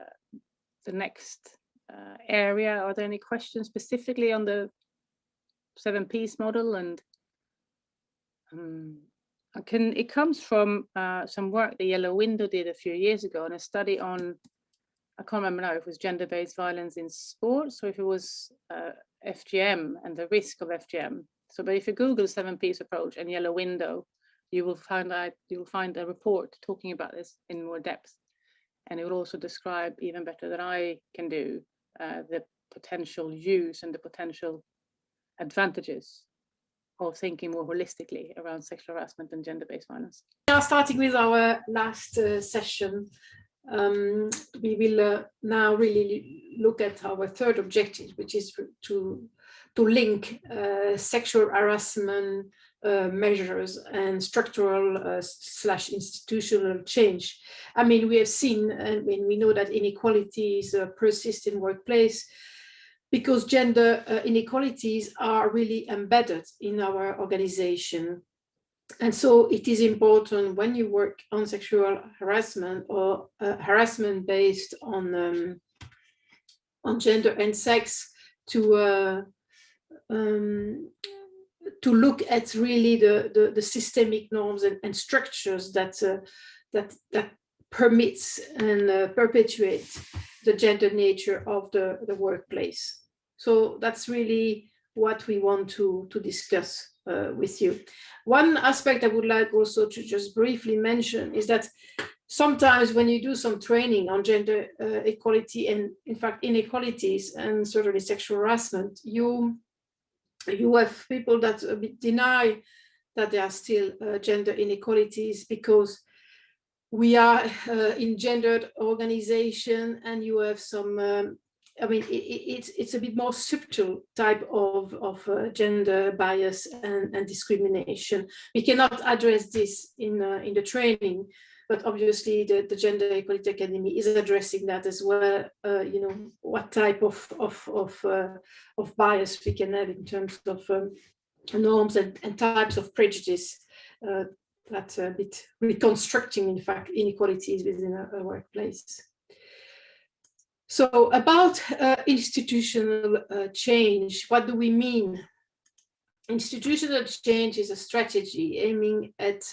Speaker 2: next area, are there any questions specifically on the 7Ps model? And it comes from some work the Yellow Window did a few years ago, and a study on, I can't remember now if it was gender-based violence in sports or if it was FGM and the risk of FGM. So, but if you Google 7Ps approach and Yellow Window, you will find a report talking about this in more depth, and it will also describe even better than I can do the potential use and the potential advantages of thinking more holistically around sexual harassment and gender-based violence.
Speaker 1: Now, starting with our last session, we will now really look at our third objective, which is to link sexual harassment measures and structural / institutional change. I mean, we have seen, and we know that inequalities persist in workplace because gender inequalities are really embedded in our organization. And so it is important when you work on sexual harassment or harassment based on gender and sex to look at really the systemic norms and structures that permits and perpetuate the gender nature of the workplace. So that's really what we want to discuss with you. One aspect I would like also to just briefly mention is that sometimes when you do some training on gender equality and in fact inequalities and certainly sexual harassment, you have people that a bit deny that there are still gender inequalities because we are in gendered organization, and you have some I mean, it's a bit more subtle type of gender bias and discrimination. We cannot address this in the training, but obviously the Gender Equality Academy is addressing that as well. You know, what type of bias we can have in terms of norms and types of prejudice that a bit reconstructing, in fact, inequalities within a workplace. So about institutional change, what do we mean? Institutional change is a strategy aiming at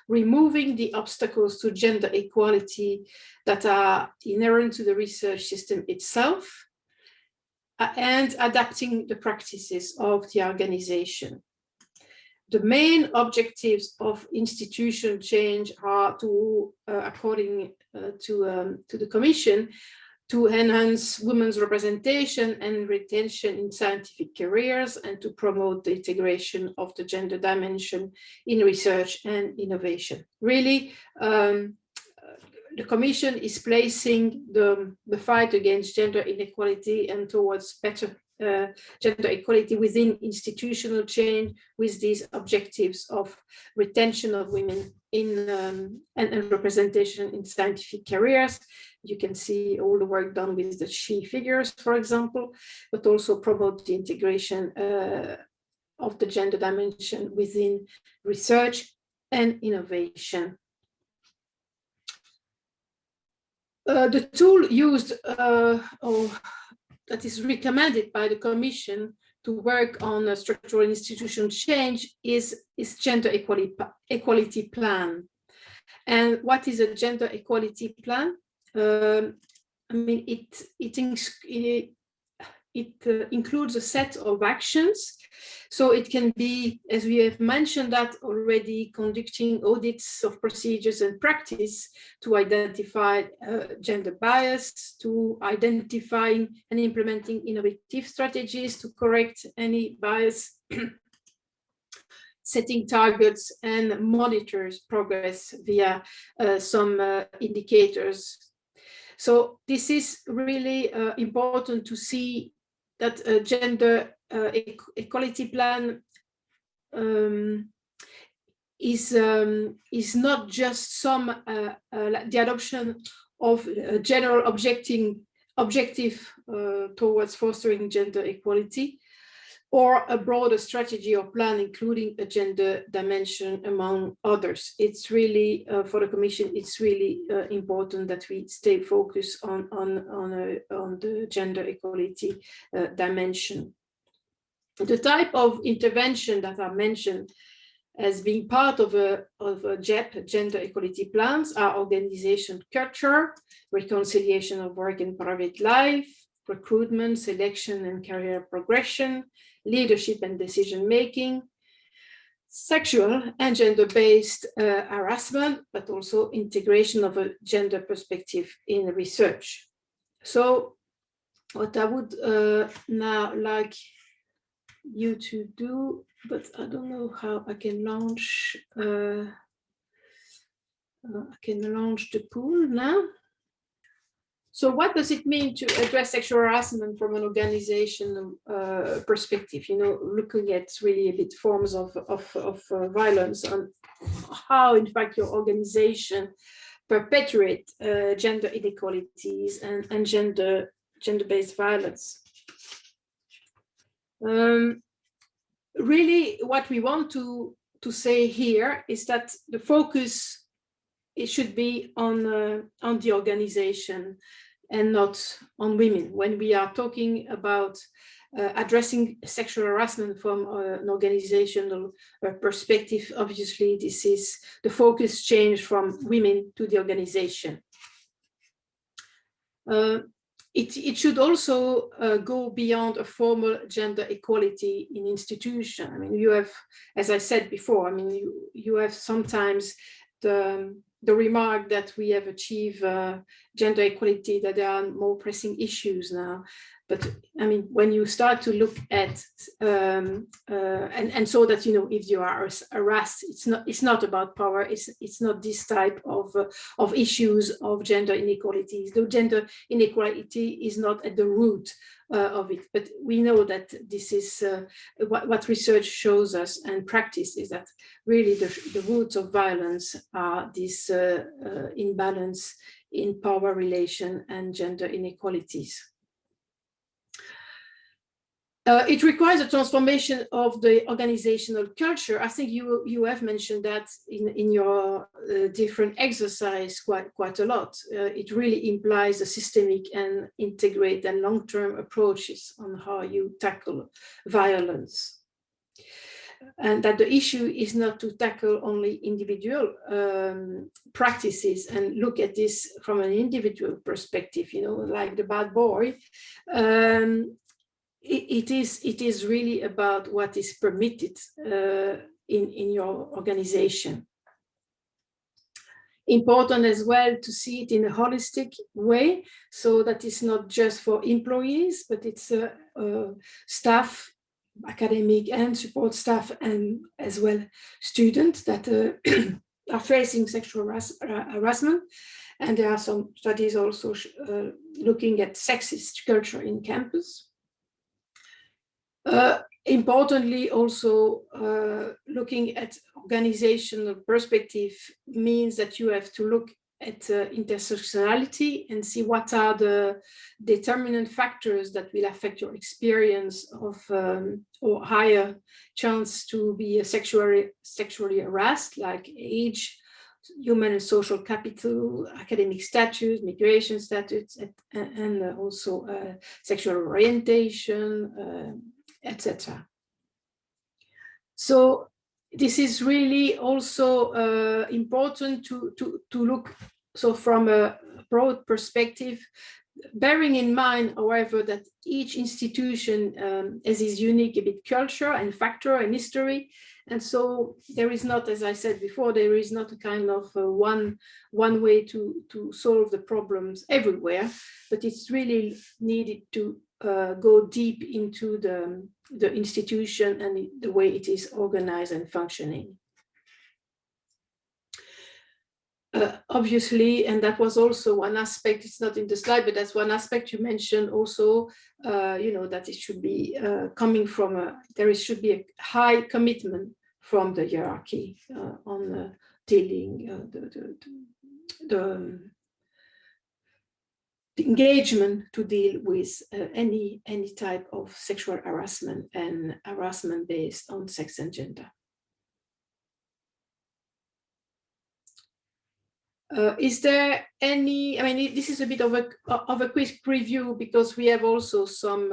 Speaker 1: removing the obstacles to gender equality that are inherent to the research system itself and adapting the practices of the organization. the main objectives of institution change are to, according to the Commission, to enhance women's representation and retention in scientific careers and to promote the integration of the gender dimension in research and innovation. Really, the Commission is placing the fight against gender inequality and towards better gender equality within institutional change with these objectives of retention of women in and representation in scientific careers. You can see all the work done with the she figures, for example, but also promote the integration of the gender dimension within research and innovation. The tool used that is recommended by the Commission to work on a structural institutional change is gender equality plan. And what is a gender equality plan? I mean, it includes a set of actions. So it can be, as we have mentioned that already, conducting audits of procedures and practice to identify gender bias, to identifying and implementing innovative strategies to correct any bias, setting targets and monitors progress via some indicators. So this is really important to see that a gender equality plan is not just some the adoption of a general objective towards fostering gender equality, or a broader strategy or plan including a gender dimension among others. It's really for the Commission, it's really important that we stay focused on the gender equality dimension. The type of intervention that are mentioned as being part of a GEP, gender equality plans, are organization culture, reconciliation of work and private life, recruitment, selection and career progression, leadership and decision-making, sexual and gender-based harassment, but also integration of a gender perspective in research. So what I would now like you to do, but I don't know how I can launch the pool now. So what does it mean to address sexual harassment from an organizational perspective? You know, looking at really a bit forms of violence and how, in fact, your organization perpetuate gender inequalities and gender-based violence. Really, what we want to say here is that the focus, it should be on the organization and not on women. When we are talking about addressing sexual harassment from an organizational perspective, obviously this is the focus change from women to the organization. It should also go beyond a formal gender equality in institution. I mean, you have, as I said before, I mean, you have sometimes the remark that we have achieved gender equality, that there are more pressing issues now. But I mean, when you start to look at and so that, you know, if you are harassed, it's not about power. It's not this type of issues of gender inequalities. The gender inequality is not at the root of it, but we know that this is what research shows us, and practice is that really the roots of violence are this imbalance in power relation and gender inequalities. It requires a transformation of the organizational culture. I think you have mentioned that in your different exercise quite a lot. It really implies a systemic and integrate and long-term approaches on how you tackle violence. And that the issue is not to tackle only individual practices and look at this from an individual perspective, you know, like the bad boy. It is really about what is permitted in your organization. Important as well to see it in a holistic way, so that it's not just for employees, but it's staff, academic and support staff, and as well students that are facing sexual harassment. And there are some studies also looking at sexist culture in campus. Importantly, also looking at organizational perspective means that you have to look at intersectionality and see what are the determinant factors that will affect your experience of or higher chance to be sexually harassed, like age, human and social capital, academic status, migration status, and also sexual orientation, etc. So this is really also important to look, so from a broad perspective, bearing in mind, however, that each institution has its unique a bit culture and factor and history. And so there is not, as I said before, there is not a kind of one way to solve the problems everywhere, but it's really needed to go deep into the institution and the way it is organized and functioning. Obviously, and that was also one aspect, it's not in the slide, but that's one aspect you mentioned also, that it should be coming from should be a high commitment from the hierarchy on dealing the engagement to deal with any type of sexual harassment and harassment based on sex and gender. Is there any, I mean, this is a bit of a quick preview, because we have also some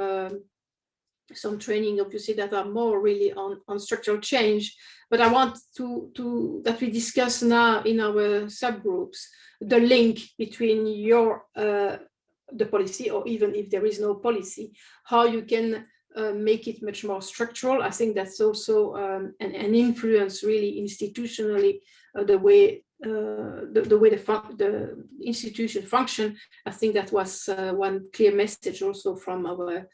Speaker 1: training, obviously, that are more really on structural change, but I want that we discuss now in our subgroups the link between your the policy, or even if there is no policy, how you can make it much more structural. I think that's also an influence really institutionally the way the institution function. I think that was one clear message also from our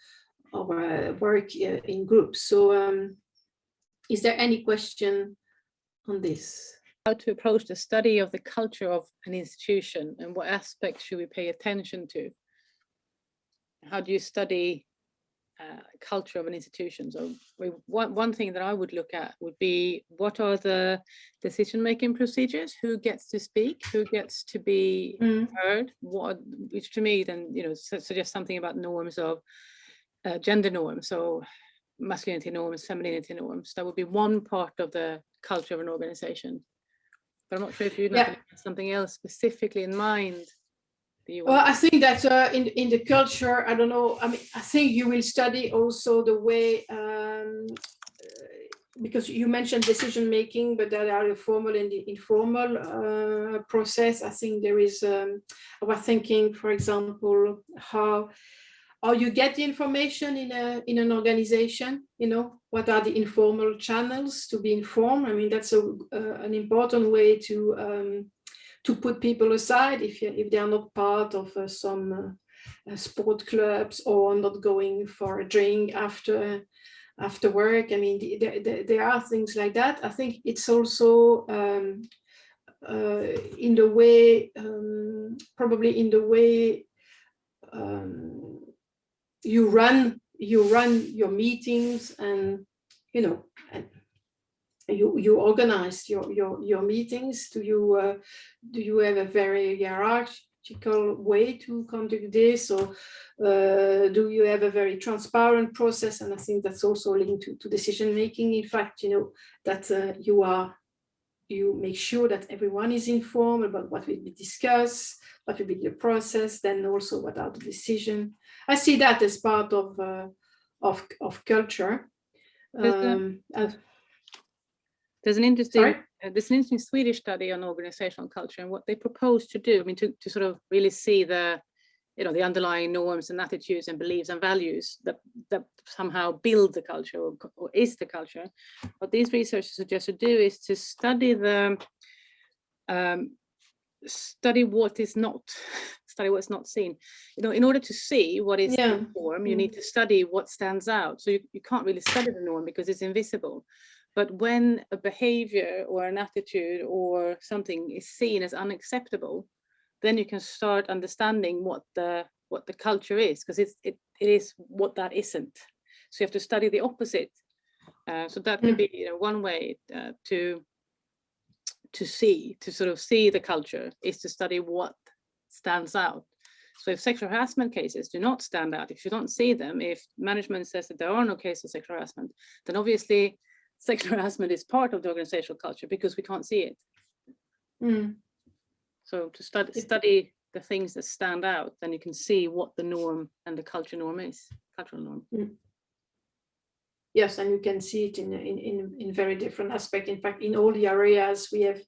Speaker 1: work in groups. So is there any question on this?
Speaker 2: How to approach the study of the culture of an institution, and what aspects should we pay attention to? How do you study culture of an institution? So one thing that I would look at would be, what are the decision-making procedures? Who gets to speak? Who gets to be heard? Which to me then, suggests something about norms of gender norms, so masculinity norms, femininity norms. That would be one part of the culture of an organization. But I'm not sure if you have something else specifically in mind. Well,
Speaker 1: I think that in the culture, I don't know, I mean, I think you will study also the way, because you mentioned decision making, but there are the formal and the informal process. I think there is, I was thinking, for example, how you get the information in an organization, what are the informal channels to be informed. I mean, that's an important way to put people aside if they are not part of some sport clubs, or not going for a drink after work. I mean, there are things like that. I think it's also in the way, probably in the way you run your meetings, and you organize your meetings. Do you have a very hierarchical way to conduct this, or do you have a very transparent process? And I think that's also linked to decision making. In fact, that you make sure that everyone is informed about what will be discussed, what will be the process, then also what are the decisions. I see that as part of culture.
Speaker 2: There's an interesting Swedish study on organizational culture and what they propose to do. I mean, to sort of really see the you know, the underlying norms and attitudes and beliefs and values that somehow build the culture or is the culture. What these researchers suggest to do is to study the study what is not study what's not seen. You know, in order to see what is the norm, you need to study what stands out. So you can't really study the norm because it's invisible. But when a behavior or an attitude or something is seen as unacceptable, then you can start understanding what the culture is, because it is what that isn't. So you have to study the opposite. So that could be, you know, one way to sort of see the culture is to study what stands out. So if sexual harassment cases do not stand out, if you don't see them, if management says that there are no cases of sexual harassment, then obviously sexual harassment is part of the organizational culture because we can't see it. So to study the things that stand out, then you can see what the norm and the cultural norm.
Speaker 1: Yes, and you can see it in very different aspects. In fact, in all the areas we have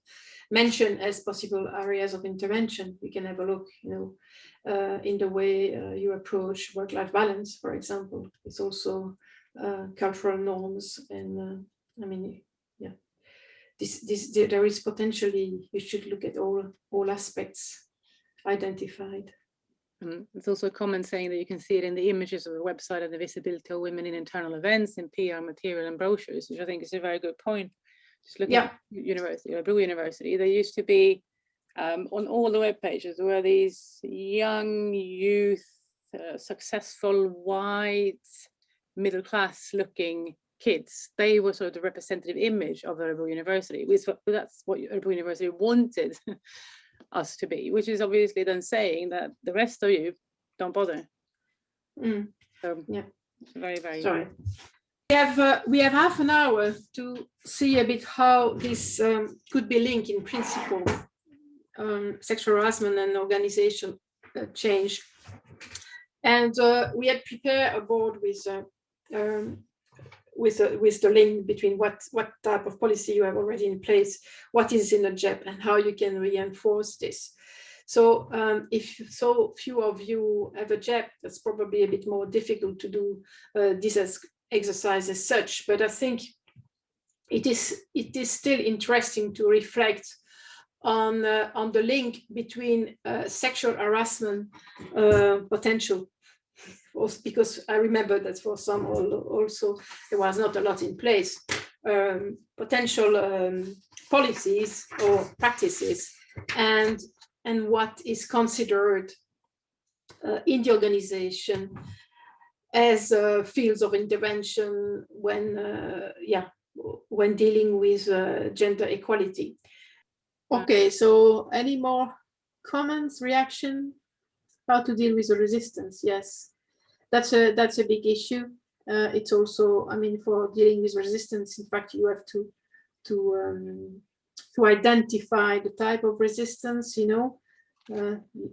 Speaker 1: mentioned as possible areas of intervention, we can have a look, you know, in the way you approach work-life balance, for example. It's also cultural norms, and I mean, yeah, there is potentially, you should look at all aspects identified.
Speaker 2: There's also a comment saying that you can see it in the images of the website and the visibility of women in internal events, in PR material and brochures, which I think is a very good point. Just looking at university, Örebro University, there used to be on all the web pages were these young youth, successful, white, middle class looking kids. They were sort of the representative image of Örebro University. That's what Örebro University wanted us to be, which is obviously then saying that the rest of you don't bother. So yeah, very, very.
Speaker 1: Sorry. We have half an hour to see a bit how this could be linked in principle, sexual harassment and organization change. And we had prepared a board with the link between what type of policy you have already in place, what is in the JEP, and how you can reinforce this. So if so few of you have a JEP, that's probably a bit more difficult to do this as exercise as such, but I think it is still interesting to reflect on the link between sexual harassment potential, because I remember that for some also there was not a lot in place, potential policies or practices, and what is considered in the organization as fields of intervention when dealing with gender equality. Okay, so any more comments, reaction? How to deal with the resistance? Yes, that's a big issue. It's also, I mean, for dealing with resistance, in fact, you have to identify the type of resistance. You know,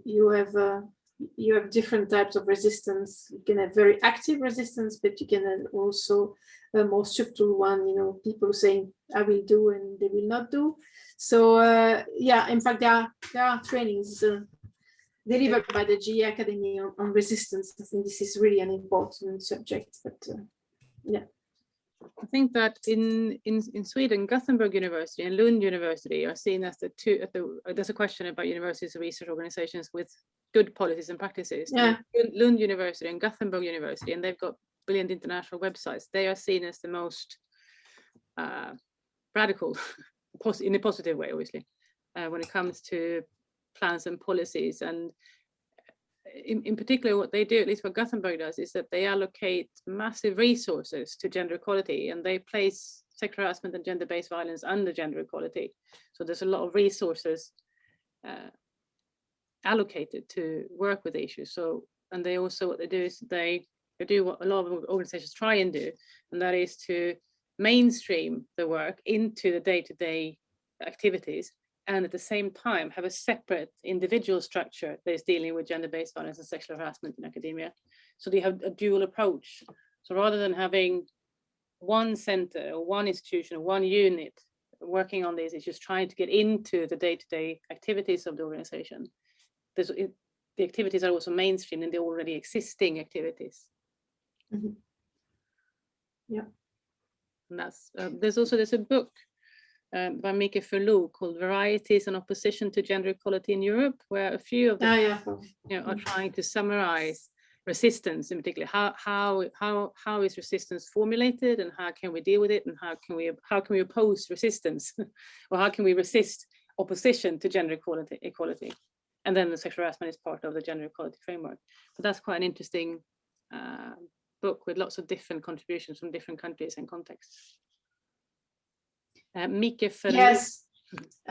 Speaker 1: you have different types of resistance. You can have very active resistance, but you can have also a more structural one, you know, people saying, I will do and they will not do. So yeah, in fact, there are trainings delivered by the GE Academy on resistance. I think this is really an important subject, but yeah.
Speaker 2: I think that in Sweden, Gothenburg University and Lund University are seen as the two. There's a question about universities and research organizations with good policies and practices.
Speaker 1: Yeah.
Speaker 2: Lund University and Gothenburg University, and they've got brilliant international websites. They are seen as the most radical, in a positive way, obviously, when it comes to plans and policies. And in particular, what they do, at least what Gothenburg does, is that they allocate massive resources to gender equality, and they place sexual harassment and gender-based violence under gender equality. So there's a lot of resources allocated to work with the issues. So, and they also, what they do is they do what a lot of organizations try and do, and that is to mainstream the work into the day-to-day activities, and at the same time have a separate individual structure that is dealing with gender-based violence and sexual harassment in academia. So they have a dual approach. So rather than having one center or one institution or one unit working on these issues, trying to get into the day-to-day activities of the organization, the activities are also mainstreamed in the already existing activities.
Speaker 1: Mhm. Yeah.
Speaker 2: And that's there's a book by Mika Ferlou called "Varieties and Opposition to Gender Equality in Europe," where a few of the are trying to summarize resistance, in particular how is resistance formulated, and how can we deal with it, and how can we oppose resistance, or how can we resist opposition to gender equality. And then the sexual harassment is part of the gender equality framework. But that's quite an interesting book with lots of different contributions from different countries and contexts. Mika Ferlou.
Speaker 1: Yes.